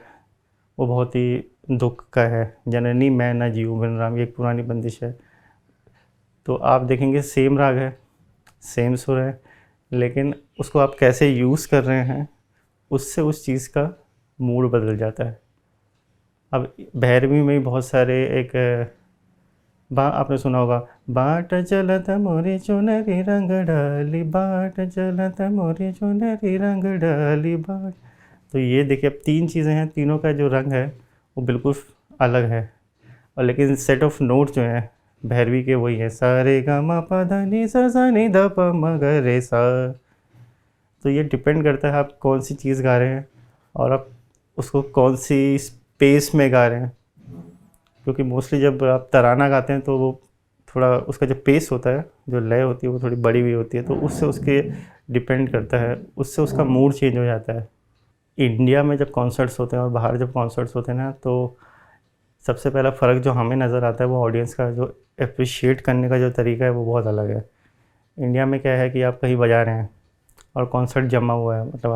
वो बहुत ही दुख का है। जननी मैं न जीऊँ बिन राम, ये एक पुरानी बंदिश है। तो आप देखेंगे सेम राग है, सेम सुर है, लेकिन उसको आप कैसे यूज़ कर रहे हैं उससे उस चीज़ का मूड बदल जाता है। अब भैरवी में भी बहुत सारे एक आपने सुना होगा, बाट चलत मोरी चुनरी रंग डाली, बाट चलत मोरी चुनरी रंग डाली बाट। तो ये देखिए, अब 3 चीज़ें हैं, तीनों का जो रंग है वो बिल्कुल अलग है, और लेकिन सेट ऑफ नोट जो हैं भैरवी के वही हैं, सा रे गा मा पा धा नी सा नी ध प म ग रे सा। तो ये डिपेंड करता है आप कौन सी चीज़ गा रहे हैं और आप उसको कौन सी स्पेस में गा रहे हैं, क्योंकि मोस्टली जब आप तराना गाते हैं तो वो थोड़ा उसका जो पेस होता है, जो लय होती है, वो थोड़ी बड़ी हुई होती है, तो उससे उसके डिपेंड करता है, उससे उसका मूड चेंज हो जाता है। इंडिया में जब कॉन्सर्ट्स होते हैं और बाहर जब कॉन्सर्ट्स होते हैं ना, तो सबसे पहला फ़र्क जो हमें नज़र आता है वो ऑडियंस का जो एप्रिशिएट करने का जो तरीका है वो बहुत अलग है। इंडिया में क्या है कि आप कहीं बजा रहे हैं और कॉन्सर्ट जमा हुआ है, मतलब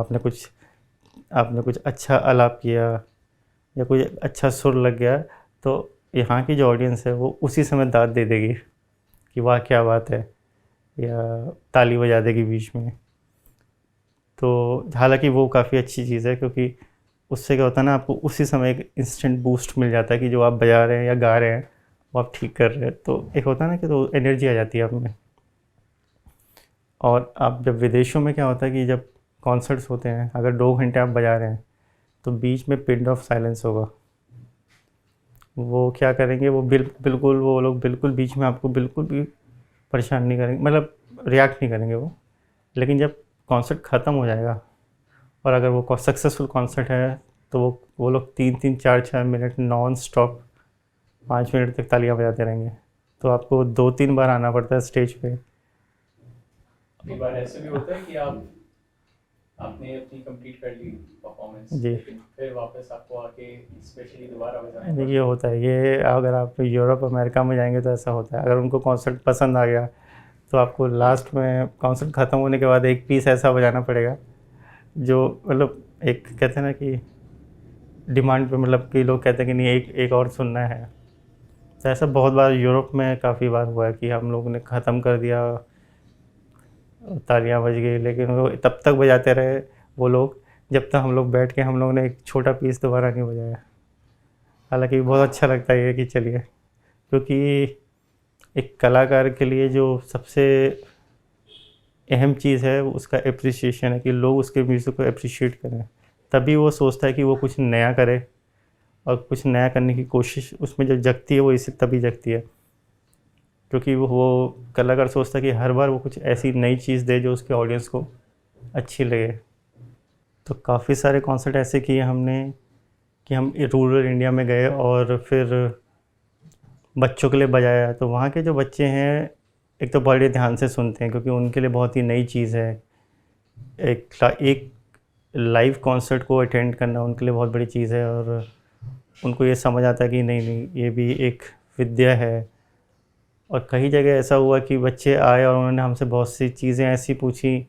आपने कुछ अच्छा आलाप किया या कोई अच्छा सुर लग गया, तो यहाँ की जो ऑडियंस है वो उसी समय दाद दे देगी कि वाह क्या बात है, या ताली बजा देगी बीच में। तो हालांकि वो काफ़ी अच्छी चीज़ है, क्योंकि उससे क्या होता है ना, आपको उसी समय एक इंस्टेंट बूस्ट मिल जाता है कि जो आप बजा रहे हैं या गा रहे हैं वो आप ठीक कर रहे हैं। तो एक होता है ना कि तो एनर्जी आ जाती है आप में। और आप जब विदेशों में क्या होता है कि जब कॉन्सर्ट्स होते हैं, अगर 2 घंटे आप बजा रहे हैं तो बीच में पिन ऑफ साइलेंस होगा। वो क्या करेंगे, वो बिल्कुल वो लोग बिल्कुल बीच में आपको बिल्कुल भी परेशान नहीं करेंगे, मतलब रिएक्ट नहीं करेंगे वो। लेकिन जब कॉन्सर्ट ख़त्म हो जाएगा और अगर वो सक्सेसफुल कॉन्सर्ट है तो वो लोग 3-3 4-6 मिनट नॉन स्टॉप 5 मिनट तक तालियां बजाते रहेंगे। तो आपको 2-3 बार आना पड़ता है स्टेज पे। कई बार ऐसे भी होता है कि आपने अपनी कंप्लीट कर ली परफॉर्मेंस, जी। लेकिन फिर वापस आपको आके स्पेशली दोबारा बजाना ये होता है, ये अगर आप यूरोप अमेरिका में जाएंगे तो ऐसा होता है। अगर उनको कॉन्सर्ट पसंद आ गया तो आपको लास्ट में कॉन्सर्ट ख़त्म होने के बाद एक पीस ऐसा बजाना पड़ेगा जो मतलब एक कहते हैं ना कि डिमांड पे, मतलब कि लोग कहते हैं कि नहीं एक और सुनना है। तो ऐसा बहुत बार यूरोप में काफ़ी बार हुआ है कि हम लोगों ने ख़त्म कर दिया, तालियां बज गई, लेकिन वो तब तक बजाते रहे वो लोग जब तक हम लोग बैठ के हम लोगों ने एक छोटा पीस दोबारा नहीं बजाया। हालांकि बहुत अच्छा लगता है ये कि चलिए, क्योंकि एक कलाकार के लिए जो सबसे अहम चीज़ है वो उसका एप्रिसिएशन है, कि लोग उसके म्यूज़िक को एप्रिशिएट करें। तभी वो सोचता है कि वो कुछ नया करे, और कुछ नया करने की कोशिश उसमें जो जगती है वो इसी तभी जगती है, क्योंकि वो कलाकार सोचता है कि हर बार वो कुछ ऐसी नई चीज़ दे जो उसके ऑडियंस को अच्छी लगे। तो काफ़ी सारे कॉन्सर्ट ऐसे किए हमने कि हम रूरल इंडिया में गए और फिर बच्चों के लिए बजाया। तो वहाँ के जो बच्चे हैं एक तो बड़े ध्यान से सुनते हैं, क्योंकि उनके लिए बहुत ही नई चीज़ है। एक लाइव कॉन्सर्ट को अटेंड करना उनके लिए बहुत बड़ी चीज़ है, और उनको ये समझ आता है कि नहीं नहीं ये भी एक विद्या है। और कई जगह ऐसा हुआ कि बच्चे आए और उन्होंने हमसे बहुत सी चीज़ें ऐसी पूछी,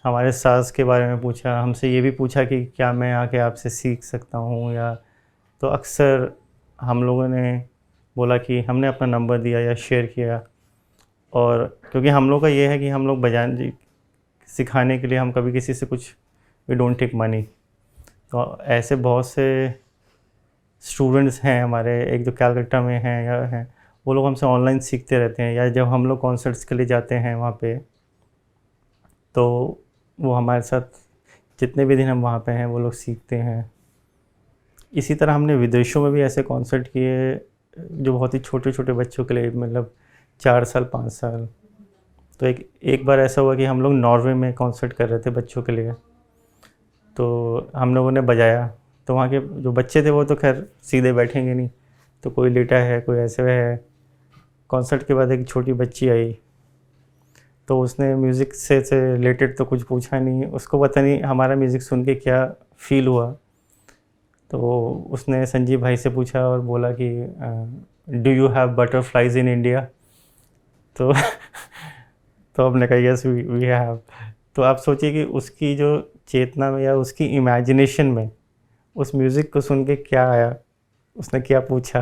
हमारे साज़ के बारे में पूछा, हमसे ये भी पूछा कि क्या मैं आके आपसे सीख सकता हूँ या। तो अक्सर हम लोगों ने बोला कि हमने अपना नंबर दिया या शेयर किया। और क्योंकि हम लोग का ये है कि हम लोग बजाने सिखाने के लिए हम कभी किसी से कुछ वी डोंट टेक मनी। तो ऐसे बहुत से स्टूडेंट्स हैं हमारे, एक जो कैलकटा में हैं या हैं, वो लोग हमसे ऑनलाइन सीखते रहते हैं, या जब हम लोग कॉन्सर्ट्स के लिए जाते हैं वहाँ पे, तो वो हमारे साथ जितने भी दिन हम वहाँ पे हैं वो लोग सीखते हैं। इसी तरह हमने विदेशों में भी ऐसे कॉन्सर्ट किए जो बहुत ही छोटे छोटे बच्चों के लिए, मतलब 4 साल 5 साल। तो एक एक बार ऐसा हुआ कि हम लोग नॉर्वे में कॉन्सर्ट कर रहे थे बच्चों के लिए, तो हम लोगों ने बजाया। तो वहाँ के जो बच्चे थे वो तो खैर सीधे बैठेंगे नहीं, तो कोई लेटा है कोई ऐसे है। कॉन्सर्ट के बाद एक छोटी बच्ची आई, तो उसने म्यूज़िक से रिलेटेड तो कुछ पूछा नहीं, उसको पता नहीं हमारा म्यूज़िक सुन के क्या फ़ील हुआ। तो उसने संजीव भाई से पूछा और बोला कि do you have butterflies in India. तो तो हमने कहा यस वी हैव। तो आप सोचिए कि उसकी जो चेतना में या उसकी इमेजिनेशन में उस म्यूज़िक को सुन के क्या आया, उसने क्या पूछा।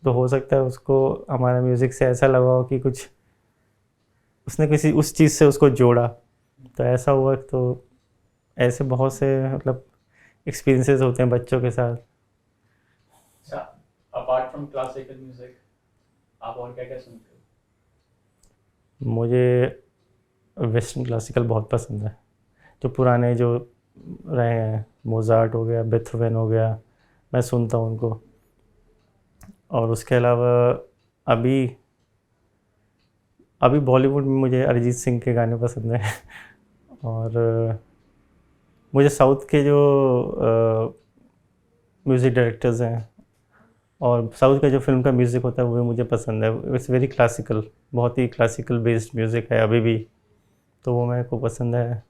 तो हो सकता है उसको हमारा म्यूज़िक से ऐसा लगा हो कि कुछ उसने किसी उस चीज़ से उसको जोड़ा। तो ऐसा हुआ। तो ऐसे बहुत से मतलब एक्सपीरियंसेस होते हैं बच्चों के साथ। अच्छा, अपार्ट फ्रॉम क्लासिकल म्यूजिक आप और क्या क्या सुनते हो? मुझे वेस्टर्न क्लासिकल बहुत पसंद है, जो पुराने जो रहे हैं, मोज़ार्ट हो गया, बेथोवेन हो गया, मैं सुनता हूँ उनको। और उसके अलावा अभी अभी बॉलीवुड में मुझे अरिजीत सिंह के गाने पसंद हैं। और मुझे साउथ के जो म्यूज़िक डायरेक्टर्स हैं और साउथ का जो फ़िल्म का म्यूज़िक होता है वो भी मुझे पसंद है। इट्स वेरी क्लासिकल, बहुत ही क्लासिकल बेस्ड म्यूज़िक है अभी भी, तो वो मेरे को पसंद है।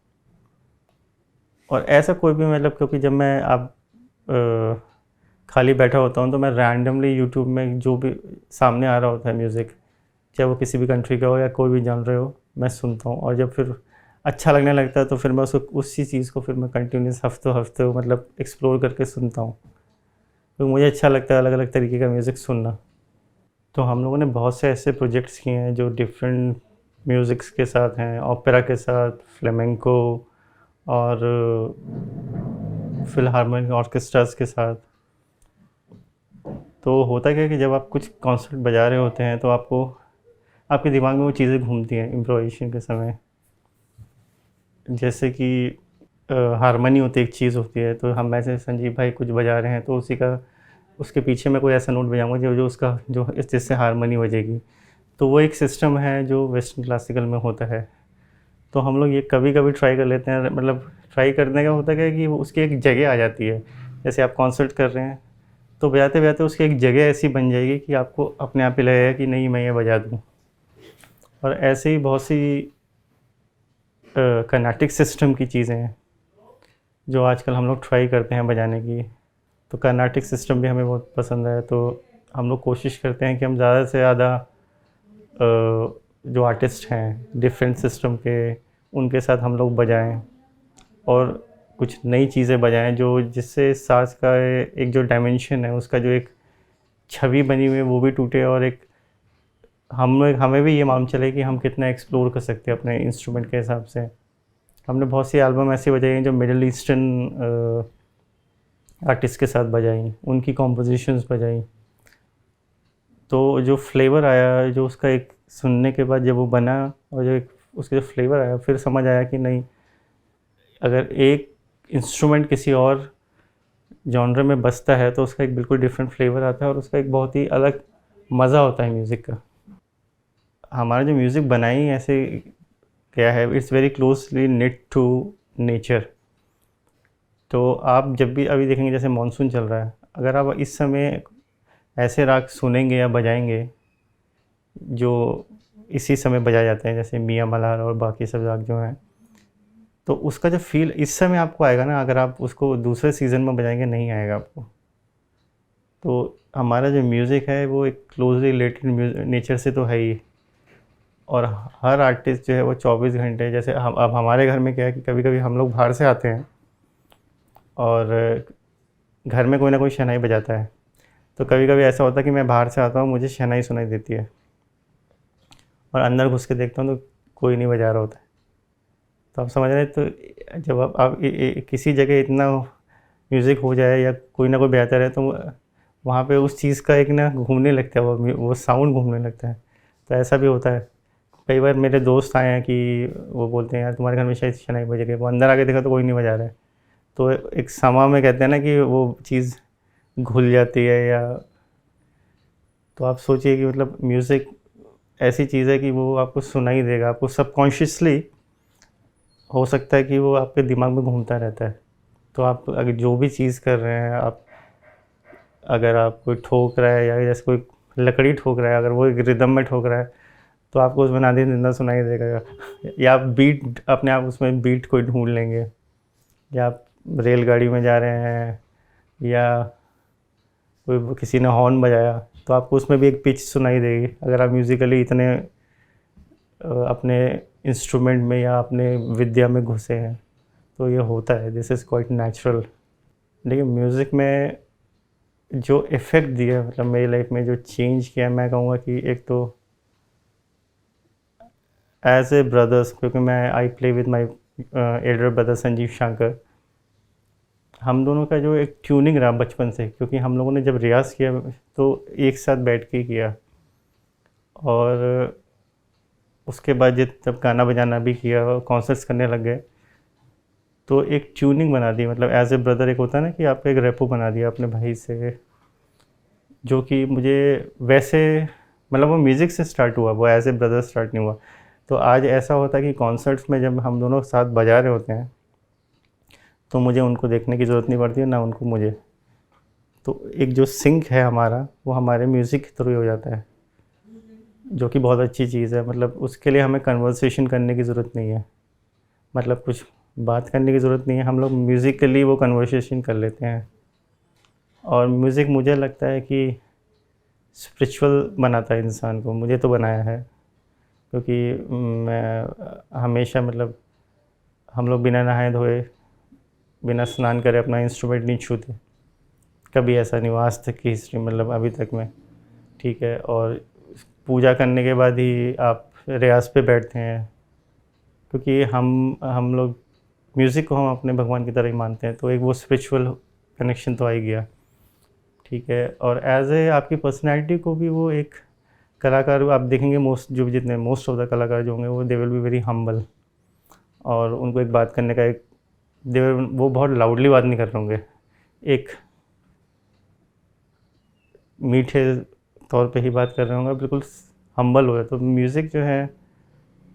और ऐसा कोई भी मतलब, क्योंकि जब मैं अब खाली बैठा होता हूँ तो मैं रैंडमली यूट्यूब में जो भी सामने आ रहा होता है म्यूज़िक, चाहे वो किसी भी कंट्री का हो या कोई भी जॉनर हो, मैं सुनता हूँ। और जब फिर अच्छा लगने लगता है तो फिर मैं उसको उसी चीज़ को फिर मैं कंटिन्यूस हफ्तों हफ्तों मतलब एक्सप्लोर करके सुनता हूँ, तो मुझे अच्छा लगता है अलग अलग तरीके का म्यूज़िक सुनना। तो हम लोगों ने बहुत से ऐसे प्रोजेक्ट्स किए हैं जो डिफरेंट म्यूज़िक्स के साथ हैं, ओपेरा के साथ, फ्लेमेंको और फिलहार्मोनिक ऑर्केस्ट्रास के साथ। तो होता क्या है कि जब आप कुछ कॉन्सर्ट बजा रहे होते हैं तो आपको आपके दिमाग में वो चीज़ें घूमती हैं इम्प्रोवाइज़ेशन के समय। जैसे कि हारमोनी होती है, एक चीज़ होती है, तो हम ऐसे संजीव भाई कुछ बजा रहे हैं तो उसी का उसके पीछे मैं कोई ऐसा नोट बजाऊँगा जो जो उसका जो इस चीज़ से हारमोनी बजेगी। तो वो एक सिस्टम है जो वेस्टर्न क्लासिकल में होता है। तो हम लोग ये कभी-कभी ट्राई कर लेते हैं, मतलब ट्राई करने का होता क्या है कि वो उसकी एक जगह आ जाती है। जैसे आप कॉन्सर्ट कर रहे हैं, तो बजाते-बजाते उसकी एक जगह ऐसी बन जाएगी कि आपको अपने आप ही लगेगा कि नहीं मैं ये बजा दूँ। और ऐसे ही बहुत सी कर्नाटिक सिस्टम की चीज़ें हैं, जो आजकल हम लोग ट्राई करते हैं बजाने की। तो कर्नाटिक सिस्टम भी हमें बहुत पसंद है, तो हम लोग कोशिश करते हैं कि हम ज़्यादा से ज़्यादा जो आर्टिस्ट हैं डिफरेंट सिस्टम के, उनके साथ हम लोग बजाएं और कुछ नई चीज़ें बजाएं जो जिससे साज़ का एक जो डायमेंशन है, उसका जो एक छवि बनी हुई है वो भी टूटे, और एक हमें भी ये मालूम चले कि हम कितना एक्सप्लोर कर सकते हैं अपने इंस्ट्रूमेंट के हिसाब से। हमने बहुत सी एल्बम ऐसी बजाई हैं जो मिडल ईस्टर्न आर्टिस्ट के साथ बजाई, उनकी कॉम्पोजिशंस बजाई। तो जो फ्लेवर आया, जो उसका एक सुनने के बाद जब वो बना और जो एक उसका जो फ्लेवर आया, फिर समझ आया कि नहीं, अगर एक इंस्ट्रूमेंट किसी और जॉनर में बजता है तो उसका एक बिल्कुल डिफरेंट फ्लेवर आता है और उसका एक बहुत ही अलग मज़ा होता है म्यूज़िक का। हमारा जो म्यूज़िक बनाई ऐसे क्या है, it's very closely knit to nature. तो आप जब भी अभी देखेंगे जैसे मानसून चल रहा है, अगर आप इस समय ऐसे राग सुनेंगे या बजाएंगे जो इसी समय बजाए जाते हैं, जैसे मियाँ मल्हार और बाकी सब राग जो हैं, तो उसका जो फ़ील इस समय आपको आएगा ना, अगर आप उसको दूसरे सीज़न में बजाएँगे नहीं आएगा आपको। तो हमारा जो म्यूज़िक है वो एक क्लोज़ली रिलेटेड नेचर से तो है ही। और हर आर्टिस्ट जो है वो 24 घंटे, जैसे हम अब हमारे घर में क्या है कि कभी-कभी हम लोग बाहर से आते हैं और घर में कोई ना कोई शहनाई बजाता है। तो कभी-कभी ऐसा होता है कि मैं बाहर से आता हूँ, मुझे शहनाई सुनाई देती है और अंदर घुस के देखता हूँ तो कोई नहीं बजा रहा होता है। तो आप समझ रहे हैं, तो जब आप किसी जगह इतना म्यूज़िक हो जाए या कोई ना कोई बजाता रहे, तो वहाँ पे उस चीज़ का एक ना घूमने लगता है, वो साउंड घूमने लगता है। तो ऐसा भी होता है। कई बार मेरे दोस्त आए हैं कि वो बोलते हैं यार तुम्हारे घर में शायद शहनाई बज रही है, वो अंदर आके देखा तो कोई नहीं बजा रहा है। तो एक समा में कहते हैं ना कि वो चीज़ घुल जाती है। या तो आप सोचिए कि मतलब म्यूज़िक ऐसी चीज़ है कि वो आपको सुनाई देगा, आपको सबकॉन्शियसली हो सकता है कि वो आपके दिमाग में घूमता रहता है। तो आप अगर जो भी चीज़ कर रहे हैं, आप अगर आप कोई ठोक रहा है या जैसे कोई लकड़ी ठोक रहा है, अगर वो एक रिदम में ठोक रहा है तो आपको उसमें नादी ज़िंदा सुनाई देगा। या आप बीट अपने आप उसमें बीट कोई ढूँढ लेंगे, या आप रेलगाड़ी में जा रहे हैं या कोई किसी ने हॉर्न बजाया तो आपको उसमें भी एक पिच सुनाई देगी, अगर आप म्यूज़िकली इतने अपने इंस्ट्रूमेंट में या अपने विद्या में घुसे हैं। तो ये होता है, दिस इज़ क्वाइट नेचुरल। देखिए म्यूज़िक में जो इफ़ेक्ट दिया है, मतलब मेरी लाइफ में जो चेंज किया है, मैं कहूँगा कि एक तो एज ए ब्रदर्स, क्योंकि मैं I play with my elder brother Sanjeev Shankar. हम दोनों का जो एक ट्यूनिंग रहा बचपन से, क्योंकि हम लोगों ने जब रियाज़ किया तो एक साथ बैठ के किया, और उसके बाद जब गाना बजाना भी किया, कॉन्सर्ट्स करने लग गए, तो एक ट्यूनिंग बना दी। मतलब एज ए ब्रदर एक होता है ना कि आपका एक रेपो बना दिया अपने भाई से, जो कि मुझे वैसे मतलब वो म्यूज़िक से स्टार्ट हुआ, वो एज ए ब्रदर स्टार्ट नहीं हुआ। तो आज ऐसा होता है कि कॉन्सर्ट्स में जब हम दोनों साथ बजा रहे होते हैं तो मुझे उनको देखने की ज़रूरत नहीं पड़ती है, ना उनको मुझे। तो एक जो सिंक है हमारा, वो हमारे म्यूज़िक के थ्रू ही हो जाता है, जो कि बहुत अच्छी चीज़ है। मतलब उसके लिए हमें कन्वर्सेशन करने की ज़रूरत नहीं है, मतलब कुछ बात करने की ज़रूरत नहीं है, हम लोग म्यूज़िकली वो कन्वर्सेशन कर लेते हैं। और म्यूज़िक मुझे लगता है कि स्पिरिचुअल बनाता है इंसान को, मुझे तो बनाया है। क्योंकि मैं हमेशा मतलब हम लोग बिना नहाए धोए, बिना स्नान करे अपना इंस्ट्रूमेंट नहीं छूते, कभी ऐसा नहीं हुआ आज तक की हिस्ट्री, मतलब अभी तक में, ठीक है। और पूजा करने के बाद ही आप रियाज़ पे बैठते हैं, क्योंकि हम लोग म्यूज़िक को हम अपने भगवान की तरह ही मानते हैं। तो एक वो स्पिरिचुअल कनेक्शन तो आ ही गया, ठीक है। और एज ए आपकी पर्सनैलिटी को भी वो एक कलाकार, आप देखेंगे मोस्ट ऑफ द कलाकार जो होंगे वो they will be very humble, और उनको एक बात करने का एक वो बहुत लाउडली बात नहीं कर रहे होंगे, एक मीठे तौर पे ही बात कर रहे होंगे, बिल्कुल हम्बल हो। तो म्यूज़िक जो है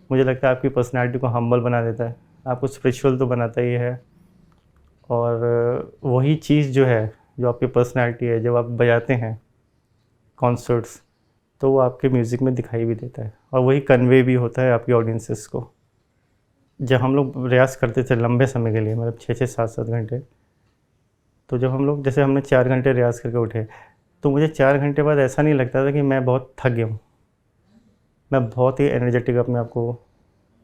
मुझे लगता है आपकी पर्सनैलिटी को हम्बल बना देता है, आपको स्पिरिचुअल तो बनाता ही है। और वही चीज़ जो है, जो आपकी पर्सनैलिटी है, जब आप बजाते हैं कॉन्सर्ट्स, तो वो आपके म्यूज़िक में दिखाई भी देता है, और वही कन्वे भी होता है आपकी ऑडियंसेस को। जब हम लोग रियाज़ करते थे लंबे समय के लिए, मतलब 6-6 7-7 घंटे, तो जब हम लोग जैसे हमने 4 घंटे रियाज़ करके उठे, तो मुझे 4 घंटे बाद ऐसा नहीं लगता था कि मैं बहुत थक गया हूँ। मैं बहुत ही एनर्जेटिक अपने आप को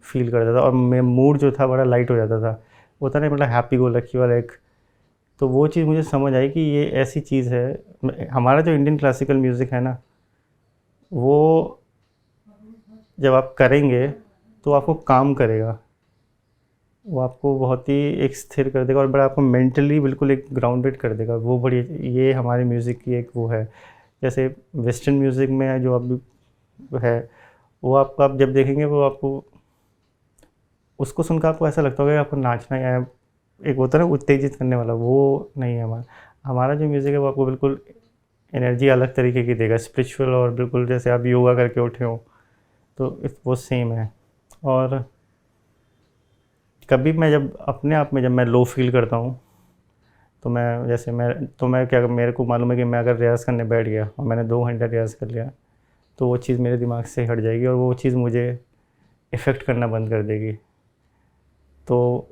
फ़ील करता था, और मेरा मूड जो था बड़ा लाइट हो जाता था। वो था ना, मतलब हैप्पी गो लकी वाला एक। तो वो चीज़ मुझे समझ आई कि ये ऐसी चीज़ है। हमारा जो इंडियन क्लासिकल म्यूज़िक है ना, वो जब आप करेंगे तो आपको काम करेगा, वो आपको बहुत ही एक स्थिर कर देगा, और बड़ा आपको मेंटली बिल्कुल एक ग्राउंडेड कर देगा। वो बड़ी, ये हमारे म्यूज़िक की एक वो है। जैसे वेस्टर्न म्यूज़िक में जो अभी है, वो आपको आप जब देखेंगे, वो आपको उसको सुनकर आपको ऐसा लगता होगा कि आपको नाचना है, एक होता है ना उत्तेजित करने वाला, वो नहीं है हमारा। हमारा जो म्यूज़िक है वो आपको बिल्कुल एनर्जी अलग तरीके की देगा, स्पिरिचुअल, और बिल्कुल जैसे आप योगा करके उठे हो, तो वो सेम है। और कभी मैं जब अपने आप में जब मैं लो फील करता हूँ, तो मैं क्या, मेरे को मालूम है कि मैं अगर रियाज़ करने बैठ गया और मैंने 2 घंटा रियाज़ कर लिया, तो वो चीज़ मेरे दिमाग से हट जाएगी और वो चीज़ मुझे इफ़ेक्ट करना बंद कर देगी। तो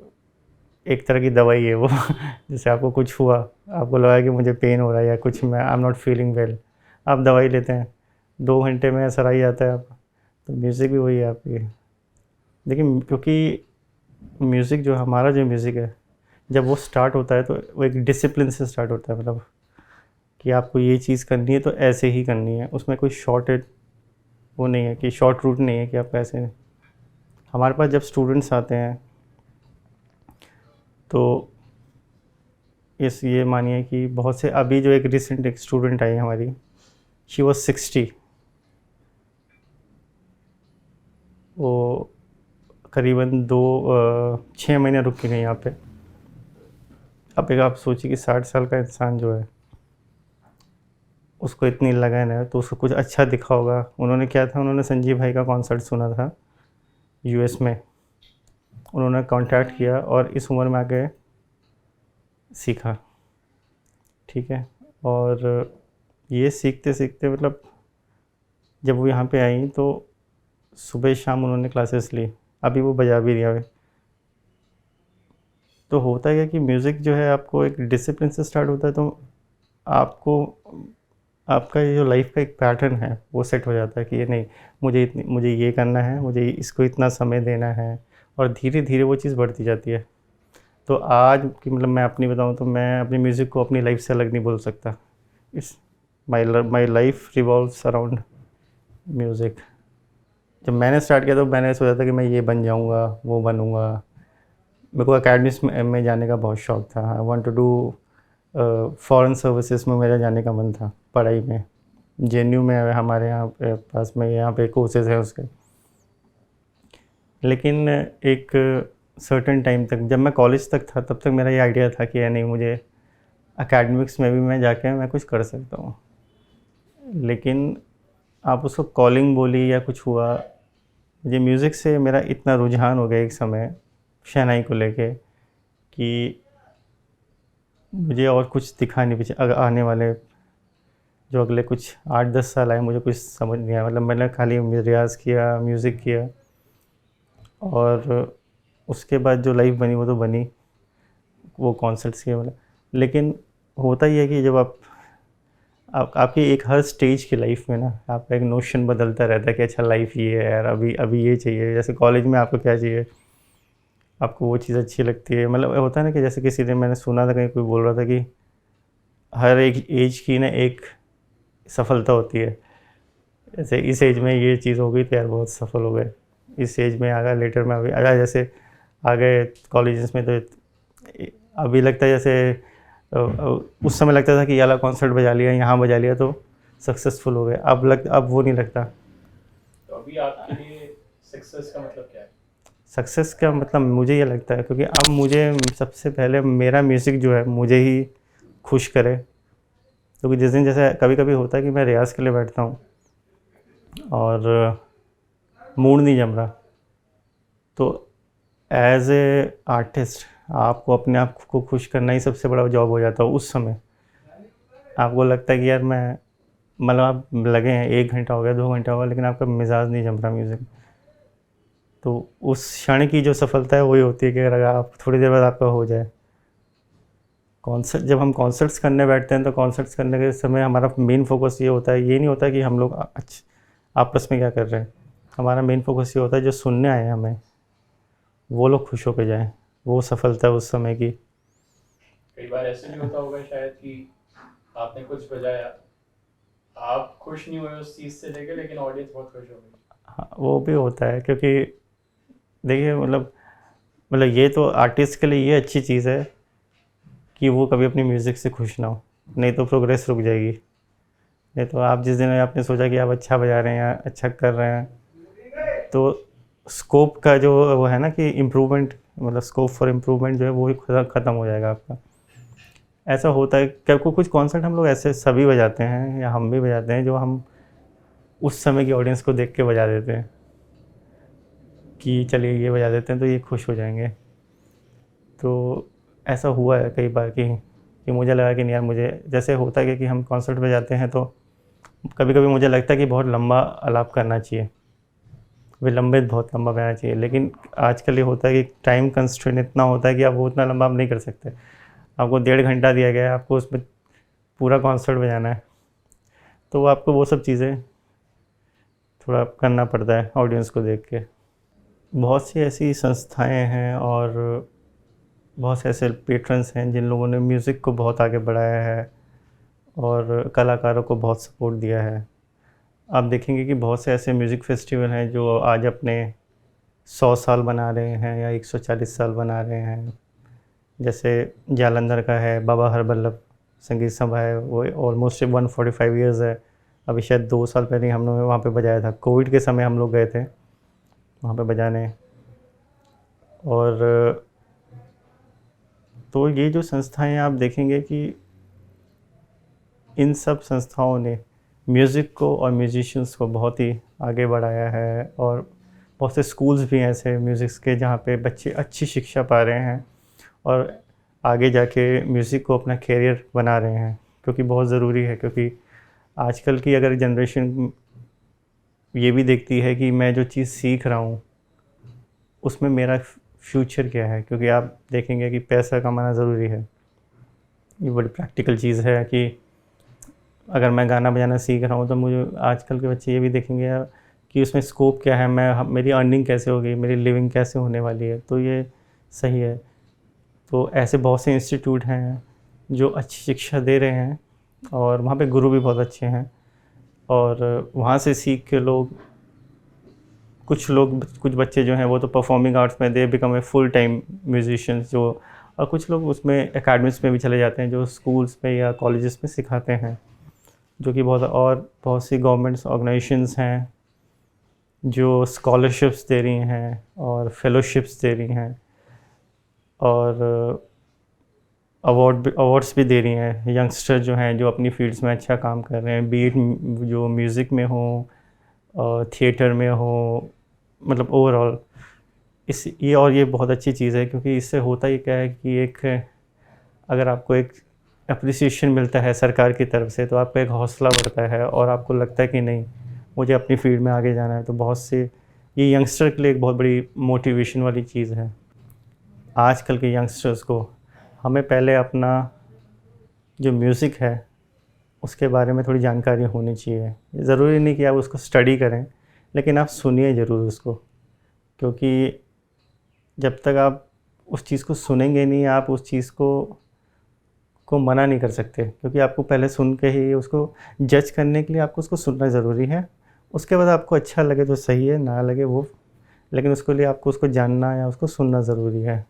एक तरह की दवाई है वो जैसे आपको कुछ हुआ, आपको लगा कि मुझे पेन हो रहा है या कुछ, मैं I am not feeling well, आप दवाई लेते हैं, 2 घंटे में असर आ ही जाता है आप। तो म्यूज़िक भी वही है आपकी। लेकिन क्योंकि म्यूज़िक जो हमारा जो म्यूज़िक है, जब वो स्टार्ट होता है तो वो एक डिसिप्लिन से स्टार्ट होता है, मतलब कि आपको ये चीज़ करनी है तो ऐसे ही करनी है, उसमें कोई शॉर्ट वो नहीं है कि शॉर्ट रूट नहीं है कि आप ऐसे। हमारे पास जब स्टूडेंट्स आते हैं तो इस ये मानिए कि बहुत से, अभी जो एक रिसेंट एक स्टूडेंट आई हमारी, शी वॉज 60, वो करीबन 6 महीने रुक के गई यहाँ पे। अब एक आप सोचिए कि 60 साल का इंसान जो है, उसको इतनी लगन है तो उसको कुछ अच्छा दिखा होगा। उन्होंने क्या था, उन्होंने संजीव भाई का कॉन्सर्ट सुना था यूएस में, उन्होंने कांटेक्ट किया और इस उम्र में आके सीखा, ठीक है। और ये सीखते सीखते मतलब जब वो यहाँ पे आई तो सुबह शाम उन्होंने क्लासेस ली, अभी वो बजा भी रही है। तो होता है क्या कि म्यूज़िक जो है आपको एक डिसिप्लिन से स्टार्ट होता है, तो आपको आपका ये जो लाइफ का एक पैटर्न है वो सेट हो जाता है कि ये नहीं, मुझे ये करना है, मुझे इसको इतना समय देना है, और धीरे धीरे वो चीज़ बढ़ती जाती है। तो आज की मतलब मैं अपनी बताऊँ तो मैं अपनी म्यूज़िक को अपनी लाइफ से अलग नहीं बोल सकता। इस my life revolves around music. जब मैंने स्टार्ट किया तो मैंने सोचा था कि मैं ये बन जाऊँगा, वो बनूँगा। मेरे को अकेडमिक्स में जाने का बहुत शौक़ था। I want to do foreign services में मेरा जाने का मन था पढ़ाई में। जेएनयू में हमारे यहाँ पे पास में यहाँ पे कोर्सेज हैं उसके। लेकिन एक सर्टेन टाइम तक, जब मैं कॉलेज तक था तब तक मेरा ये आइडिया था कि नहीं, मुझे एकेडमिक्स में भी मैं जाके मैं कुछ कर सकता हूँ। लेकिन आप उसको कॉलिंग बोली या कुछ हुआ, मुझे म्यूज़िक से मेरा इतना रुझान हो गया एक समय शहनाई को लेके कि मुझे और कुछ दिखा नहीं पीछे। आने वाले जो अगले कुछ 8-10 साल आए, मुझे कुछ समझ नहीं आया। मतलब मैंने खाली रियाज़ किया, म्यूज़िक किया, और उसके बाद जो लाइफ बनी वो तो बनी, वो कॉन्सर्ट्स किए मतलब। लेकिन होता ही है कि जब आपकी एक हर स्टेज की लाइफ में ना आपका एक नोशन बदलता रहता है कि अच्छा लाइफ ये है यार, अभी अभी ये चाहिए। जैसे कॉलेज में आपको क्या चाहिए, आपको वो चीज़ अच्छी लगती है। मतलब होता है ना कि जैसे किसी ने, मैंने सुना था कहीं कोई बोल रहा था कि हर एक एज की ना एक सफलता होती है। जैसे इस एज में ये चीज़ हो गई तो यार बहुत सफल हो गए, इस एज में आ गया, लेटर में अभी आया, जैसे आ गए कॉलेजेस में तो अभी लगता है जैसे उस समय लगता था कि ये वाला कॉन्सर्ट बजा लिया, यहाँ बजा लिया तो सक्सेसफुल हो गए। अब वो नहीं लगता। तो अभी आपके लिए सक्सेस का मतलब क्या है? सक्सेस का मतलब मुझे ये लगता है, क्योंकि अब मुझे सबसे पहले मेरा म्यूज़िक जो है मुझे ही खुश करे। क्योंकि जिस दिन, जैसे कभी कभी होता है कि मैं रियाज़ के लिए बैठता हूँ और मूड नहीं जम रहा, तो एज ए आर्टिस्ट आपको अपने आप को खुश करना ही सबसे बड़ा जॉब हो जाता है उस समय। आपको लगता है कि यार मैं, मतलब आप लगे हैं 1 घंटा हो गया, 2 घंटा हो गया, लेकिन आपका मिजाज नहीं जम रहा म्यूज़िक, तो उस क्षण की जो सफलता है वही होती है कि अगर आप थोड़ी देर बाद आपका हो जाए। कॉन्सर्ट, जब हम कॉन्सर्ट्स करने बैठते हैं तो कॉन्सर्ट्स करने के समय हमारा मेन फोकस ये होता है, ये नहीं होता कि हम लोग आपस में क्या कर रहे हैं। हमारा मेन फोकस ये होता है जो सुनने आए हैं हमें, वो लोग खुश होकर जाएं। वो सफलता है उस समय की। कई बार ऐसे भी होता होगा शायद कि आपने कुछ बजाया, आप खुश नहीं हुए उस चीज़ से लेके, लेकिन ऑडियंस बहुत खुश हो गई। हाँ, वो भी होता है, क्योंकि देखिए मतलब ये तो आर्टिस्ट के लिए ये अच्छी चीज़ है कि वो कभी अपनी म्यूज़िक से खुश ना हो, नहीं तो प्रोग्रेस रुक जाएगी। नहीं तो आप जिस दिन आपने सोचा कि आप अच्छा बजा रहे हैं या अच्छा कर रहे हैं, तो स्कोप का जो वो है ना कि इम्प्रूवमेंट, मतलब स्कोप फॉर इम्प्रूवमेंट जो है वो ही ख़त्म हो जाएगा आपका। ऐसा होता है क्या, कुछ कॉन्सर्ट हम लोग ऐसे सभी बजाते हैं या हम भी बजाते हैं जो हम उस समय की ऑडियंस को देख के बजा देते हैं कि चलिए ये बजा देते हैं तो ये खुश हो जाएंगे। तो ऐसा हुआ है कई बार कि मुझे लगा कि नहीं यार, मुझे जैसे होता है कि हम कॉन्सर्ट पे जाते हैं तो कभी कभी मुझे लगता है कि बहुत लंबा आलाप करना चाहिए, विलंबित बहुत लंबा बजाना चाहिए, लेकिन आजकल ये होता है कि टाइम कंस्ट्रेंट इतना होता है कि आप वो उतना लंबा आप नहीं कर सकते। आपको 1.5 घंटा दिया गया है, आपको उसमें पूरा कॉन्सर्ट बजाना है, तो आपको वो सब चीज़ें थोड़ा करना पड़ता है ऑडियंस को देख के। बहुत सी ऐसी संस्थाएं हैं और बहुत से ऐसे पेट्रन्स हैं जिन लोगों ने म्यूज़िक को बहुत आगे बढ़ाया है और कलाकारों को बहुत सपोर्ट दिया है। आप देखेंगे कि बहुत से ऐसे म्यूज़िक फेस्टिवल हैं जो आज अपने 100 साल बना रहे हैं या 140 साल बना रहे हैं। जैसे जालंधर का है बाबा हरवल्लभ संगीत सभा है, वो ऑलमोस्ट 145 इयर्स है। अभी शायद 2 साल पहले हम लोग वहाँ पे बजाया था, कोविड के समय हम लोग गए थे वहाँ पे बजाने। और तो ये जो संस्थाएं आप देखेंगे कि इन सब संस्थाओं ने म्यूज़िक को और म्यूजिशियंस को बहुत ही आगे बढ़ाया है, और बहुत से स्कूल्स भी हैं ऐसे म्यूज़िक्स के जहाँ पे बच्चे अच्छी शिक्षा पा रहे हैं और आगे जाके म्यूज़िक को अपना करियर बना रहे हैं, क्योंकि बहुत ज़रूरी है। क्योंकि आजकल की अगर जनरेशन ये भी देखती है कि मैं जो चीज़ सीख रहा हूँ उसमें मेरा फ्यूचर क्या है, क्योंकि आप देखेंगे कि पैसा कमाना ज़रूरी है। ये बड़ी प्रैक्टिकल चीज़ है कि अगर मैं गाना बजाना सीख रहा हूँ तो मुझे आजकल के बच्चे ये भी देखेंगे कि उसमें स्कोप क्या है, मेरी अर्निंग कैसे होगी, मेरी लिविंग कैसे होने वाली है, तो ये सही है। तो ऐसे बहुत से इंस्टीट्यूट हैं जो अच्छी शिक्षा दे रहे हैं और वहाँ पे गुरु भी बहुत अच्छे हैं, और वहाँ से सीख के कुछ बच्चे जो हैं वो तो परफॉर्मिंग आर्ट्स में they become a full time musicians जो, और कुछ लोग उसमें एकेडमिक्स में भी चले जाते हैं जो स्कूल्स में या कॉलेजेस में सिखाते हैं, जो कि बहुत सी गवर्नमेंट्स ऑर्गेनाइजेशंस हैं जो स्कॉलरशिप्स दे रही हैं और फेलोशिप्स दे रही हैं और अवार्ड्स भी दे रही हैं यंगस्टर जो हैं जो अपनी फील्ड्स में अच्छा काम कर रहे हैं, बीट जो म्यूज़िक में हो, थिएटर में हो, मतलब ओवरऑल ये बहुत अच्छी चीज़ है। क्योंकि इससे होता ही क्या है कि अगर आपको एक अप्रिसिएशन मिलता है सरकार की तरफ से तो आपका एक हौसला बढ़ता है और आपको लगता है कि नहीं, मुझे अपनी फील्ड में आगे जाना है। तो ये यंगस्टर के लिए एक बहुत बड़ी मोटिवेशन वाली चीज़ है। आजकल के यंगस्टर्स को हमें पहले अपना जो म्यूज़िक है उसके बारे में थोड़ी जानकारी होनी चाहिए। ज़रूरी नहीं कि आप उसको स्टडी करें, लेकिन आप सुनिए ज़रूर उसको, क्योंकि जब तक आप उस चीज़ को सुनेंगे नहीं, आप उस चीज़ को मना नहीं कर सकते। क्योंकि आपको पहले सुन के ही उसको जज करने के लिए आपको उसको सुनना ज़रूरी है। उसके बाद आपको अच्छा लगे तो सही है, ना लगे वो, लेकिन उसके लिए आपको उसको जानना या उसको सुनना ज़रूरी है।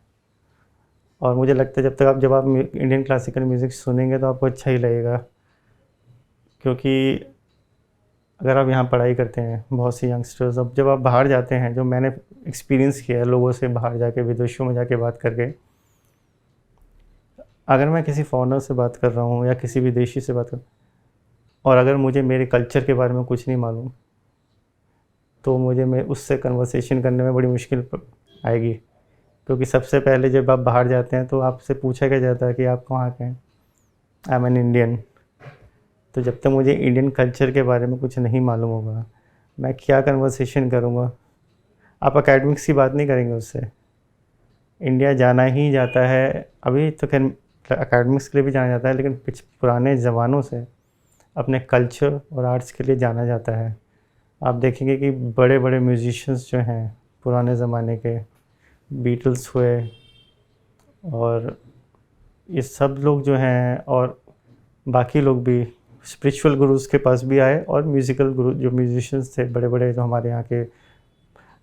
और मुझे लगता है जब आप इंडियन क्लासिकल म्यूज़िक सुनेंगे तो आपको अच्छा ही लगेगा। क्योंकि अगर आप यहाँ पढ़ाई करते हैं, बहुत सी यंगस्टर्स, अब जब आप बाहर जाते हैं, जो मैंने एक्सपीरियंस किया है लोगों से बाहर जाके, विदेशों में जाके बात करके, अगर मैं किसी फॉरेनर से बात कर रहा हूँ या किसी विदेशी से बात कर, और अगर मुझे मेरे कल्चर के बारे में कुछ नहीं मालूम, तो मैं उससे कन्वर्सेशन करने में बड़ी मुश्किल आएगी। क्योंकि सबसे पहले जब आप बाहर जाते हैं तो आपसे पूछा क्या जाता है कि आप कहाँ के हैं। I am an Indian. तो जब तक मुझे इंडियन कल्चर के बारे में कुछ नहीं मालूम होगा, मैं क्या कन्वर्सेशन करूँगा। आप एकेडमिक्स की बात नहीं करेंगे उससे। इंडिया जाना ही जाता है, अभी तो खैर एकेडमिक्स के लिए भी जाना जाता है, लेकिन पुराने ज़मानों से अपने कल्चर और आर्ट्स के लिए जाना जाता है। आप देखेंगे कि बड़े बड़े म्यूजिशियंस जो हैं पुराने ज़माने के, बीटल्स हुए, और ये सब लोग जो हैं और बाकी लोग भी स्पिरिचुअल गुरुज के पास भी आए, और म्यूज़िकल गुरु जो म्यूजिशियंस थे, बड़े बड़े जो हमारे यहाँ के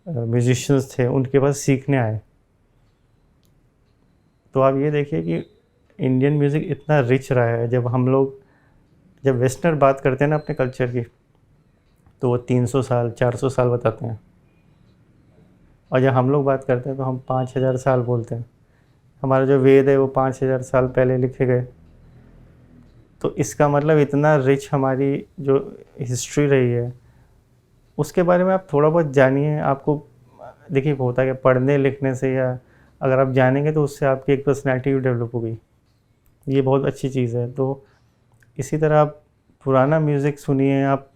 म्यूजिशियंस थे, उनके पास सीखने आए। तो आप ये देखिए कि इंडियन म्यूज़िक इतना रिच रहा है। जब वेस्टर्नर बात करते हैं ना अपने कल्चर की, तो वो 300 साल 400 साल बताते हैं, और जब हम लोग बात करते हैं तो हम 5000 साल बोलते हैं। हमारा जो वेद है वो 5000 साल पहले लिखे गए। तो इसका मतलब इतना रिच हमारी जो हिस्ट्री रही है, उसके बारे में आप थोड़ा बहुत जानिए। आपको देखिए होता है कि पढ़ने लिखने से, या अगर आप जानेंगे तो उससे आपकी एक पर्सनैलिटी भी डेवलप होगी। ये बहुत अच्छी चीज़ है। तो इसी तरह आप पुराना म्यूज़िक सुनिए। आप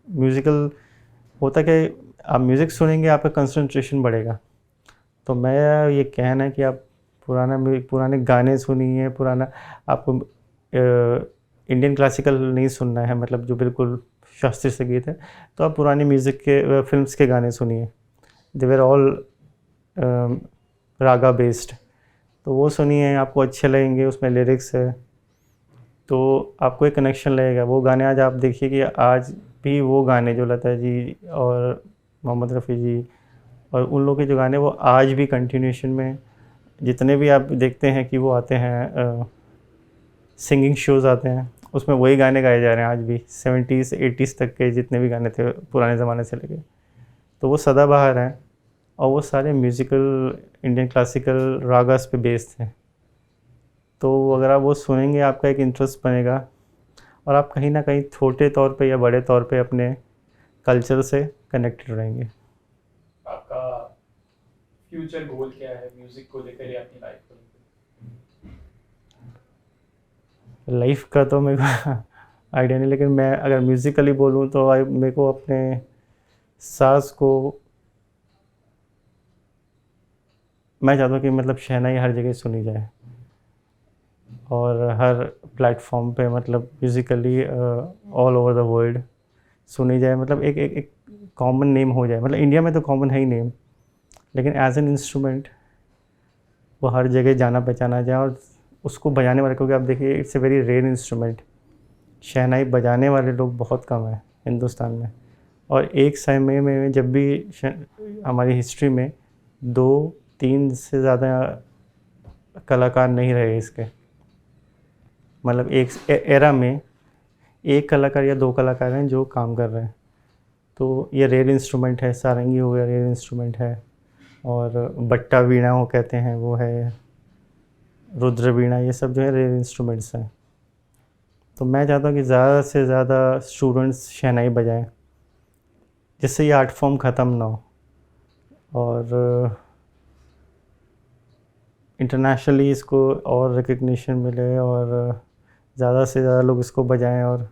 म्यूज़िकल होता कि आप म्यूज़िक सुनेंगे आपका कंसंट्रेशन बढ़ेगा। तो मैं ये कहना है कि आप पुराने गाने सुनिए, पुराना आपको इंडियन क्लासिकल नहीं सुनना है, मतलब जो बिल्कुल शास्त्रीय संगीत है, तो आप पुरानी म्यूज़िक के फ़िल्म्स के गाने सुनिए। दे वर ऑल रागा बेस्ड, तो वो सुनिए, आपको अच्छे लगेंगे, उसमें लिरिक्स है, तो आपको एक कनेक्शन लगेगा। वो गाने आज आप देखिए कि आज भी वो गाने जो लता जी और मोहम्मद रफ़ी जी और उन लोगों के जो गाने वो आज भी कंटिन्यूएशन में, जितने भी आप देखते हैं कि वो आते हैं सिंगिंग शोज़ आते हैं, उसमें वही गाने गाए जा रहे हैं आज भी, 70s 80s तक के जितने भी गाने थे पुराने ज़माने से लेके, तो वो सदाबहार हैं और वो सारे म्यूज़िकल इंडियन क्लासिकल रागास पे बेस्ड हैं। तो अगर आप वो सुनेंगे आपका एक इंटरेस्ट बनेगा और आप कहीं ना कहीं छोटे तौर पे या बड़े तौर पे अपने कल्चर से कनेक्टेड रहेंगे। आपका फ्यूचर गोल क्या है म्यूजिक को लेकर या अपनी लाइफ को लेकर? लाइफ का तो मेरे को आइडिया नहीं, लेकिन मैं अगर म्यूज़िकली बोलूँ तो मेरे को अपने सास को, मैं चाहता हूँ कि मतलब शहनाई हर जगह सुनी जाए और हर प्लेटफॉर्म पे, मतलब musically all over the world सुनी जाए, मतलब एक कॉमन नेम हो जाए। मतलब इंडिया में तो कॉमन है ही नेम, लेकिन एज एन इंस्ट्रूमेंट वो हर जगह जाना पहचाना जाए और उसको बजाने वाले, क्योंकि आप देखिए it's a very rare instrument, shehnai बजाने वाले लोग बहुत कम हैं हिंदुस्तान में। और एक समय में जब भी हमारी हिस्ट्री में 2-3 से ज़्यादा कलाकार नहीं रहे इसके, मतलब एक एरा में एक कलाकार या 2 कलाकार हैं जो काम कर रहे हैं। तो ये रेयर इंस्ट्रूमेंट है, सारंगी हो गया रेयर इंस्ट्रूमेंट है, और बट्टा वीणा वो कहते हैं वो है, रुद्र वीणा, ये सब जो है रेयर इंस्ट्रूमेंट्स हैं। तो मैं चाहता हूँ कि ज़्यादा से ज़्यादा स्टूडेंट्स शहनाई बजाएं, जिससे ये आर्ट फॉर्म ख़त्म ना हो और इंटरनेशनली इसको और रिकग्निशन मिले और ज़्यादा से ज़्यादा लोग इसको बजाएं। और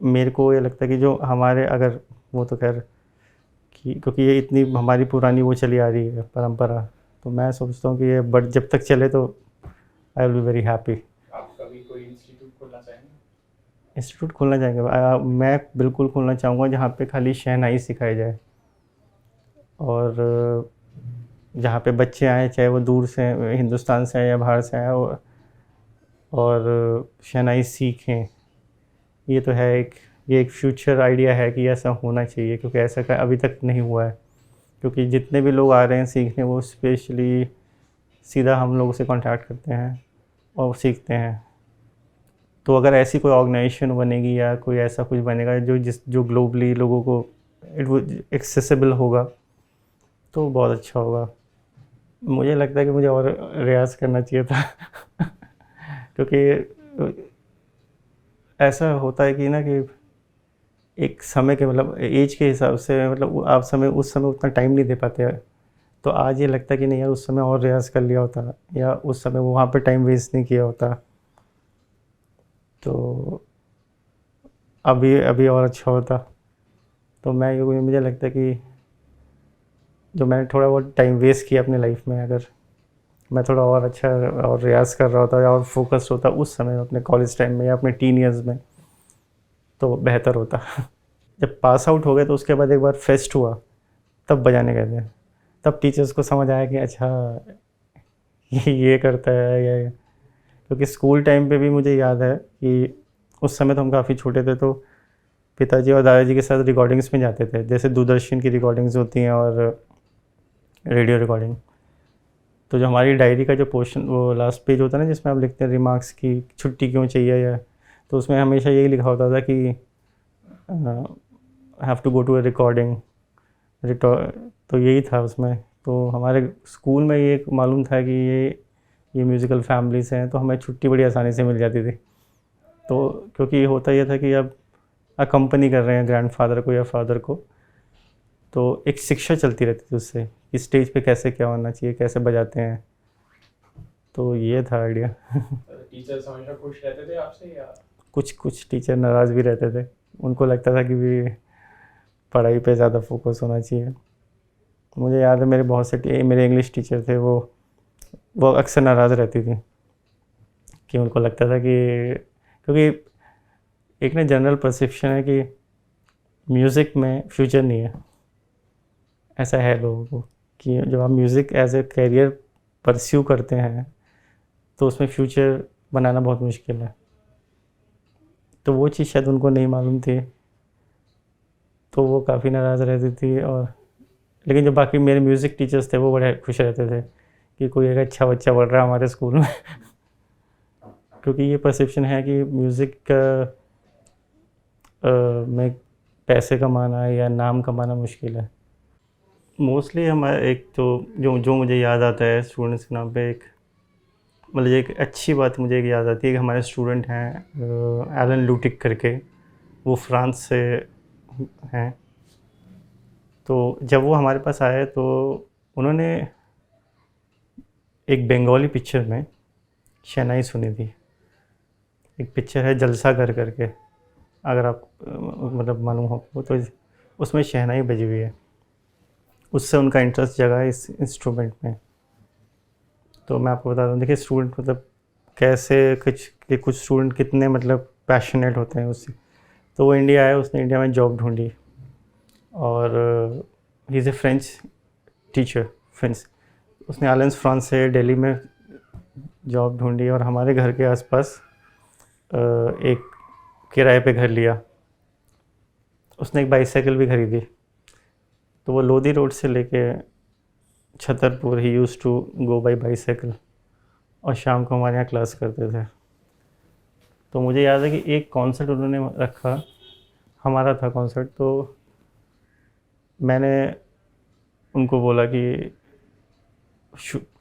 मेरे को ये लगता है कि जो हमारे, अगर वो तो खैर कि क्योंकि ये इतनी हमारी पुरानी वो चली आ रही है परंपरा, तो मैं सोचता हूँ कि ये बट जब तक चले तो I will be very happy. आप कभी कोई इंस्टीट्यूट खोलना चाहेंगे? इंस्टीट्यूट खोलना चाहेंगे, मैं बिल्कुल खोलना चाहूँगा जहाँ पे खाली शहनाई सिखाई जाए और जहाँ पे बच्चे आए, चाहे वो दूर से हिंदुस्तान से आए या बाहर से आए, और शहनाई सीखें। ये तो है ये एक फ्यूचर आइडिया है कि ऐसा होना चाहिए, क्योंकि ऐसा अभी तक नहीं हुआ है। क्योंकि जितने भी लोग आ रहे हैं सीखने, वो स्पेशली सीधा हम लोगों से कांटेक्ट करते हैं और सीखते हैं। तो अगर ऐसी कोई ऑर्गेनाइजेशन बनेगी या कोई ऐसा कुछ बनेगा जो ग्लोबली लोगों को इट वो एक्सेसिबल होगा, तो बहुत अच्छा होगा। मुझे लगता है कि मुझे और रियाज़ करना चाहिए था क्योंकि ऐसा होता है कि ना कि एक समय के, मतलब एज के हिसाब से, मतलब आप उस समय उतना टाइम नहीं दे पाते हैं। तो आज ये लगता है कि नहीं यार, उस समय और रियाज़ कर लिया होता या उस समय वहाँ पे टाइम वेस्ट नहीं किया होता, तो अभी अभी और अच्छा होता। तो मुझे लगता है कि जो मैंने थोड़ा बहुत टाइम वेस्ट किया अपनी लाइफ में, अगर मैं थोड़ा और अच्छा और रियाज़ कर रहा होता या और फोकस्ड होता उस समय अपने कॉलेज टाइम में या अपने टीन ईयर्स में, तो बेहतर होता जब पास आउट हो गए तो उसके बाद एक बार फेस्ट हुआ, तब बजाने गए थे। तब टीचर्स को समझ आया कि अच्छा ये करता है या, क्योंकि स्कूल टाइम पे भी मुझे याद है कि उस समय तो हम काफ़ी छोटे थे, तो पिताजी और दादाजी के साथ रिकॉर्डिंग्स में जाते थे, जैसे दूरदर्शन की रिकॉर्डिंग्स होती हैं और रेडियो रिकॉर्डिंग। तो जो हमारी डायरी का जो पोर्शन, वो लास्ट पेज होता है ना जिसमें आप लिखते हैं रिमार्क्स की छुट्टी क्यों चाहिए, या तो उसमें हमेशा यही लिखा होता था कि have to go to a recording. तो यही था उसमें। तो हमारे स्कूल में ये मालूम था कि ये म्यूज़िकल फैमिलीज़ हैं, तो हमें छुट्टी बड़ी आसानी से मिल जाती थी। तो क्योंकि होता ये था कि अब अकम्पनी कर रहे हैं ग्रैंडफादर को या फादर को, तो एक शिक्षा चलती रहती थी उससे कि स्टेज पे कैसे क्या होना चाहिए, कैसे बजाते हैं। तो ये था आइडिया टीचर्स हमेशा खुश रहते थे आपसे या? कुछ कुछ टीचर नाराज़ भी रहते थे, उनको लगता था कि भी पढ़ाई पे ज़्यादा फोकस होना चाहिए। मुझे याद है मेरे बहुत से मेरे इंग्लिश टीचर थे, वो अक्सर नाराज़ रहती थी कि उनको लगता था कि, क्योंकि एक ना जनरल परसेप्शन है कि म्यूज़िक में फ्यूचर नहीं है। ऐसा है लोगों को कि जब आप music as a career pursue करते हैं तो उसमें फ्यूचर बनाना बहुत मुश्किल है। तो वो चीज़ शायद उनको नहीं मालूम थी, तो वो काफ़ी नाराज़ रहती थी। और लेकिन जो बाकी मेरे म्यूज़िक टीचर्स थे वो बड़े खुश रहते थे कि कोई एक अच्छा बच्चा पढ़ रहा है हमारे स्कूल में। क्योंकि ये परसेप्शन है कि म्यूज़िक में पैसे कमाना या नाम कमाना मुश्किल है। मोस्टली हमारे एक तो जो मुझे याद आता है स्टूडेंट्स के नाम पे, एक मतलब एक अच्छी बात मुझे एक याद आती है कि हमारे स्टूडेंट हैं एलन लूटिक करके, वो फ्रांस से हैं। तो जब वो हमारे पास आए तो उन्होंने एक बंगाली पिक्चर में शहनाई सुनी थी। एक पिक्चर है जलसा घर करके, अगर आप मतलब मालूम हो तो उसमें शहनाई बजी हुई है। उससे उनका इंटरेस्ट जगा इस इंस्ट्रूमेंट में। तो मैं आपको बता दूं, देखिए स्टूडेंट मतलब कैसे कुछ स्टूडेंट कितने मतलब पैशनेट होते हैं उससे। तो वो इंडिया आया, उसने इंडिया में जॉब ढूंढी और he is a French teacher, French. उसने आलेंस फ्रांस से दिल्ली में जॉब ढूंढी और हमारे घर के आसपास एक किराए पे घर लिया। उसने एक बाईसाइकिल भी खरीदी। तो वो लोधी रोड से लेके Chhatarpur he use to go by bicycle, और शाम को हमारे यहाँ क्लास करते थे। तो मुझे याद है कि एक कॉन्सर्ट उन्होंने रखा, हमारा था कॉन्सर्ट। तो मैंने उनको बोला कि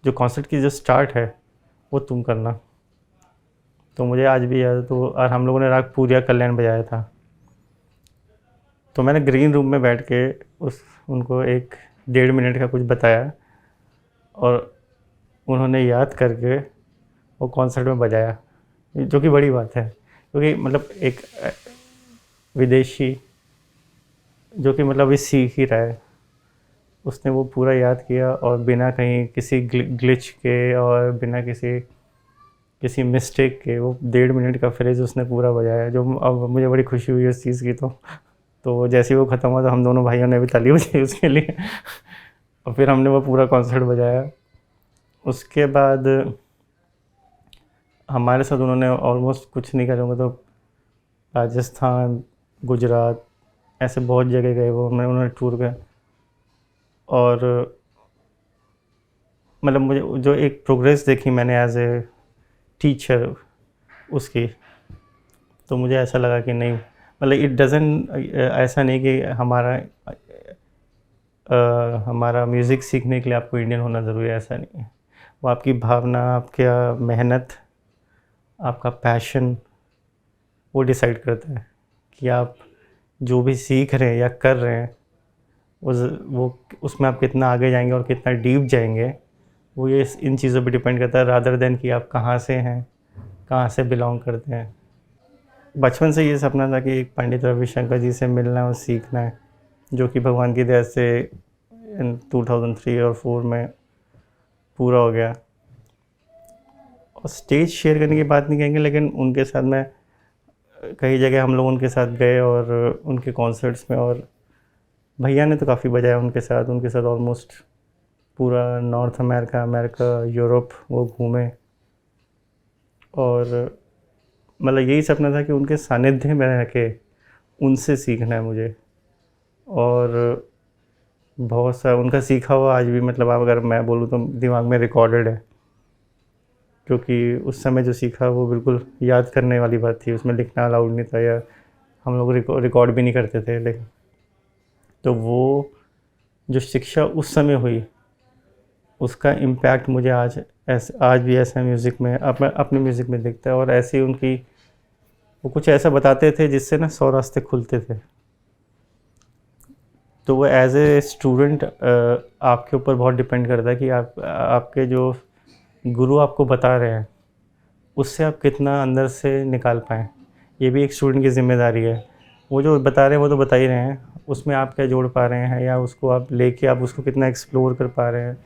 जो कॉन्सर्ट की जो स्टार्ट है वो तुम करना। तो मुझे आज भी याद है। तो और हम लोगों ने राग पूरिया कल्याण बजाया था। तो मैंने ग्रीन रूम में बैठ के उनको 1-1.5 मिनट का कुछ बताया और उन्होंने याद करके वो कॉन्सर्ट में बजाया, जो कि बड़ी बात है। क्योंकि मतलब एक विदेशी जो कि मतलब अभी सीख ही रहा है, उसने वो पूरा याद किया और बिना कहीं किसी ग्लिच के और बिना किसी मिस्टेक के वो 1.5 मिनट का फ्रेज उसने पूरा बजाया, जो अब मुझे बड़ी खुशी हुई उस चीज़ की। तो जैसे ही वो ख़त्म हुआ तो हम दोनों भाइयों ने भी ताली बजाई उसके लिए। और फिर हमने वो पूरा कॉन्सर्ट बजाया। उसके बाद हमारे साथ उन्होंने ऑलमोस्ट कुछ नहीं करूँगा तो राजस्थान, गुजरात, ऐसे बहुत जगह गए वो, उन्होंने टूर गए। और मतलब मुझे जो एक प्रोग्रेस देखी मैंने एज ए टीचर उसकी, तो मुझे ऐसा लगा कि नहीं, मतलब इट डज़न्ट, ऐसा नहीं कि हमारा म्यूज़िक सीखने के लिए आपको इंडियन होना ज़रूरी है, ऐसा नहीं है। वो आपकी भावना, आपका मेहनत, आपका पैशन, वो डिसाइड करता है कि आप जो भी सीख रहे हैं या कर रहे हैं वो उसमें आप कितना आगे जाएंगे और कितना डीप जाएंगे। वो ये इन चीज़ों पे डिपेंड करता है, रादर देन कि आप कहाँ से हैं, कहाँ से बिलोंग करते हैं। बचपन से ये सपना था कि एक पंडित रविशंकर जी से मिलना और सीखना है, जो कि भगवान की दया से 2003 और 4 में पूरा हो गया। और स्टेज शेयर करने की बात नहीं कहेंगे, लेकिन उनके साथ मैं कई जगह हम लोग उनके साथ गए और उनके कॉन्सर्ट्स में, और भैया ने तो काफ़ी बजाया उनके साथ ऑलमोस्ट पूरा नॉर्थ अमेरिका, यूरोप वो घूमे। और मतलब यही सपना था कि उनके सानिध्य में रह के उनसे सीखना है मुझे। और बहुत सा उनका सीखा हुआ आज भी, मतलब आप अगर मैं बोलूँ तो दिमाग में रिकॉर्डेड है, क्योंकि उस समय जो सीखा वो बिल्कुल याद करने वाली बात थी। उसमें लिखना अलाउड नहीं था या हम लोग रिकॉर्ड भी नहीं करते थे। लेकिन तो वो जो शिक्षा उस समय हुई उसका इम्पैक्ट मुझे आज भी ऐसा म्यूज़िक में अपने म्यूज़िक में दिखता है। और ऐसे ही वो कुछ ऐसा बताते थे जिससे ना 100 रास्ते खुलते थे। तो वो एज ए स्टूडेंट आपके ऊपर बहुत डिपेंड करता है कि आपके जो गुरु आपको बता रहे हैं उससे आप कितना अंदर से निकाल पाएँ। ये भी एक स्टूडेंट की ज़िम्मेदारी है। वो जो बता रहे हैं वो तो बता ही रहे हैं, उसमें आप क्या जोड़ पा रहे हैं, या उसको आप लेके आप उसको कितना एक्सप्लोर कर पा रहे हैं।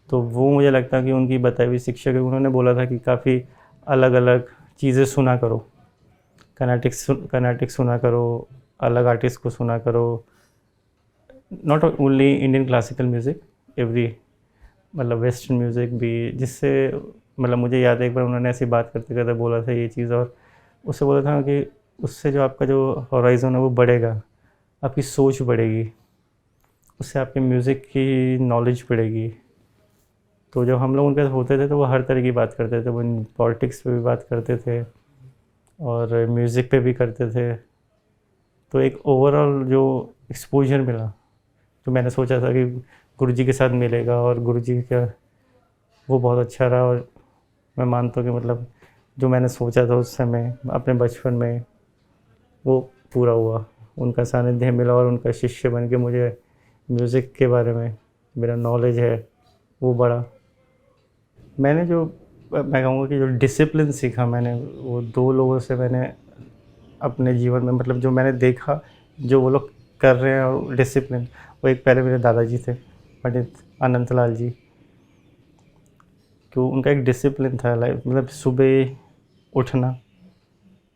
तो वो मुझे लगता है कि उनकी बताई हुई शिक्षा के, उन्होंने बोला था कि काफ़ी अलग अलग चीज़ें सुना करो, कर्नाटिक सुना करो, अलग आर्टिस्ट को सुना करो, not only Indian classical music, every मतलब वेस्टर्न म्यूज़िक भी, जिससे मतलब मुझे याद है एक बार उन्होंने ऐसी बात करते करते बोला था ये चीज़, और उससे बोला था कि उससे जो आपका जो हॉराइज़न है वो बढ़ेगा, आपकी सोच बढ़ेगी, उससे आपके म्यूज़िक की नॉलेज बढ़ेगी। तो जब हम लोग उनके साथ होते थे तो वो हर तरह की बात करते थे, वो पॉलिटिक्स पे भी बात करते थे और म्यूज़िक पे भी करते थे। तो एक ओवरऑल जो एक्सपोजर मिला, जो मैंने सोचा था कि गुरुजी के साथ मिलेगा, और गुरुजी का वो बहुत अच्छा रहा। और मैं मानता हूँ कि मतलब जो मैंने सोचा था उस समय अपने बचपन में वो पूरा हुआ, उनका सानिध्य मिला और उनका शिष्य बन के मुझे म्यूज़िक के बारे में मेरा नॉलेज है वो बढ़ा। मैंने जो मैं कहूँगा कि जो डिसिप्लिन सीखा मैंने, वो 2 लोगों से मैंने अपने जीवन में, मतलब जो मैंने देखा जो वो लोग कर रहे हैं और डिसिप्लिन, वो एक पहले मेरे दादाजी थे, पंडित अनंतलाल जी। तो उनका एक डिसिप्लिन था लाइफ, मतलब सुबह उठना,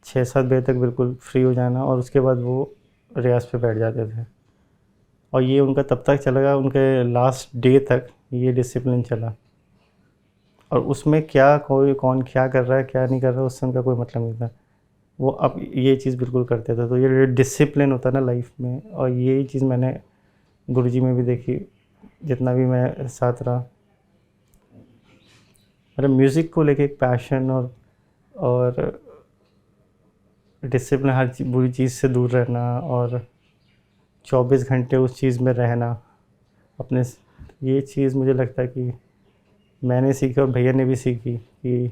6-7 बजे तक बिल्कुल फ्री हो जाना, और उसके बाद वो रियाज़ पे बैठ जाते थे। और ये उनका तब तक चलेगा, उनके लास्ट डे तक ये डिसिप्लिन चला। और उसमें क्या कोई कौन क्या कर रहा है क्या नहीं कर रहा है उससे उनका कोई मतलब नहीं था, वो अब ये चीज़ बिल्कुल करते थे। तो ये डिसिप्लिन होता है ना लाइफ में, और यही चीज़ मैंने गुरुजी में भी देखी जितना भी मैं साथ रहा। मतलब म्यूज़िक को लेके एक पैशन और डिसिप्लिन, हर बुरी चीज़ से दूर रहना, और 24 घंटे उस चीज़ में रहना अपने, ये चीज़ मुझे लगता है कि मैंने सीखी और भैया ने भी सीखी कि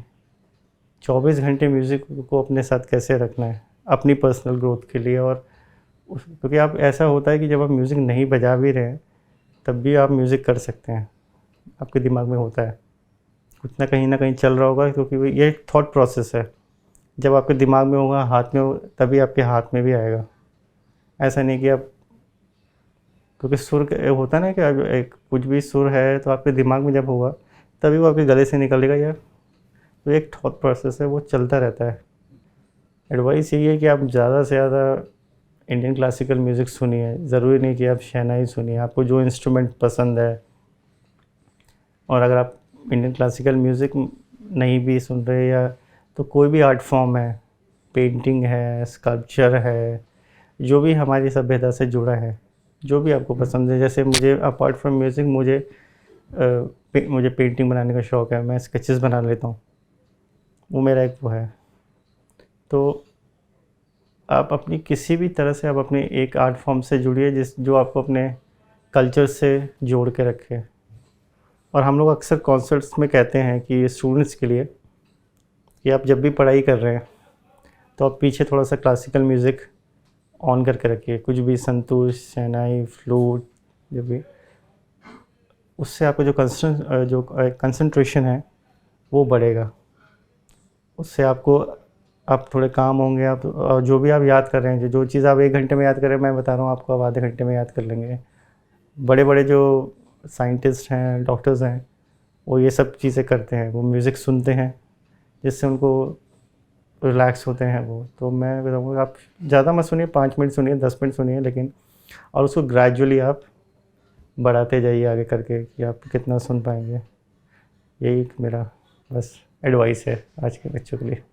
24 घंटे म्यूज़िक को अपने साथ कैसे रखना है अपनी पर्सनल ग्रोथ के लिए। और क्योंकि आप, ऐसा होता है कि जब आप म्यूज़िक नहीं बजा भी रहे हैं तब भी आप म्यूज़िक कर सकते हैं, आपके दिमाग में होता है कुछ ना कहीं चल रहा होगा, क्योंकि ये थॉट प्रोसेस है। जब आपके दिमाग में होगा, हाथ में होगा, तभी आपके हाथ में भी आएगा। ऐसा नहीं कि आप, क्योंकि सुर होता है ना कि एक कुछ भी सुर है तो आपके दिमाग में जब होगा तभी वो आपके गले से निकलेगा, या तो एक थॉट प्रोसेस है, वो चलता रहता है। एडवाइस यही है कि आप ज़्यादा से ज़्यादा इंडियन क्लासिकल म्यूज़िक सुनिए, ज़रूरी नहीं कि आप शहनाई सुनिए, आपको जो इंस्ट्रूमेंट पसंद है। और अगर आप इंडियन क्लासिकल म्यूज़िक नहीं भी सुन रहे, या तो कोई भी आर्ट फॉर्म है, पेंटिंग है, स्कल्पचर है, जो भी हमारी सभ्यता से जुड़ा है, जो भी आपको पसंद है। जैसे मुझे अपार्ट फ्रॉम म्यूज़िक मुझे पेंटिंग बनाने का शौक़ है, मैं स्केचेस बना लेता हूँ, वो मेरा एक वो है। तो आप अपनी किसी भी तरह से आप अपने एक आर्ट फॉर्म से जुड़िए जो आपको अपने कल्चर से जोड़ के रखे। और हम लोग अक्सर कॉन्सर्ट्स में कहते हैं कि स्टूडेंट्स के लिए कि आप जब भी पढ़ाई कर रहे हैं तो आप पीछे थोड़ा सा क्लासिकल म्यूज़िक ऑन करके रखिए, कुछ भी संतूर, शहनाई, फ्लूट, जो भी, उससे आपका जो कंसंट्रेशन है वो बढ़ेगा। उससे आप थोड़े काम होंगे, आप और जो भी आप याद कर रहे हैं, जो चीज़ आप 1 घंटे में याद कर रहे हैं, मैं बता रहा हूँ आपको आप आधे घंटे में याद कर लेंगे। बड़े बड़े जो साइंटिस्ट हैं, डॉक्टर्स हैं, वो ये सब चीज़ें करते हैं, वो म्यूज़िक सुनते हैं जिससे उनको रिलैक्स होते हैं वो। तो मैं बताऊँगा आप ज़्यादा मत सुनिए, 5 मिनट सुनिए, 10 मिनट सुनिए, लेकिन और उसको ग्रेजुअली आप बढ़ाते जाइए आगे करके कि आप कितना सुन पाएंगे। यही मेरा बस एडवाइस है आज के बच्चों के लिए।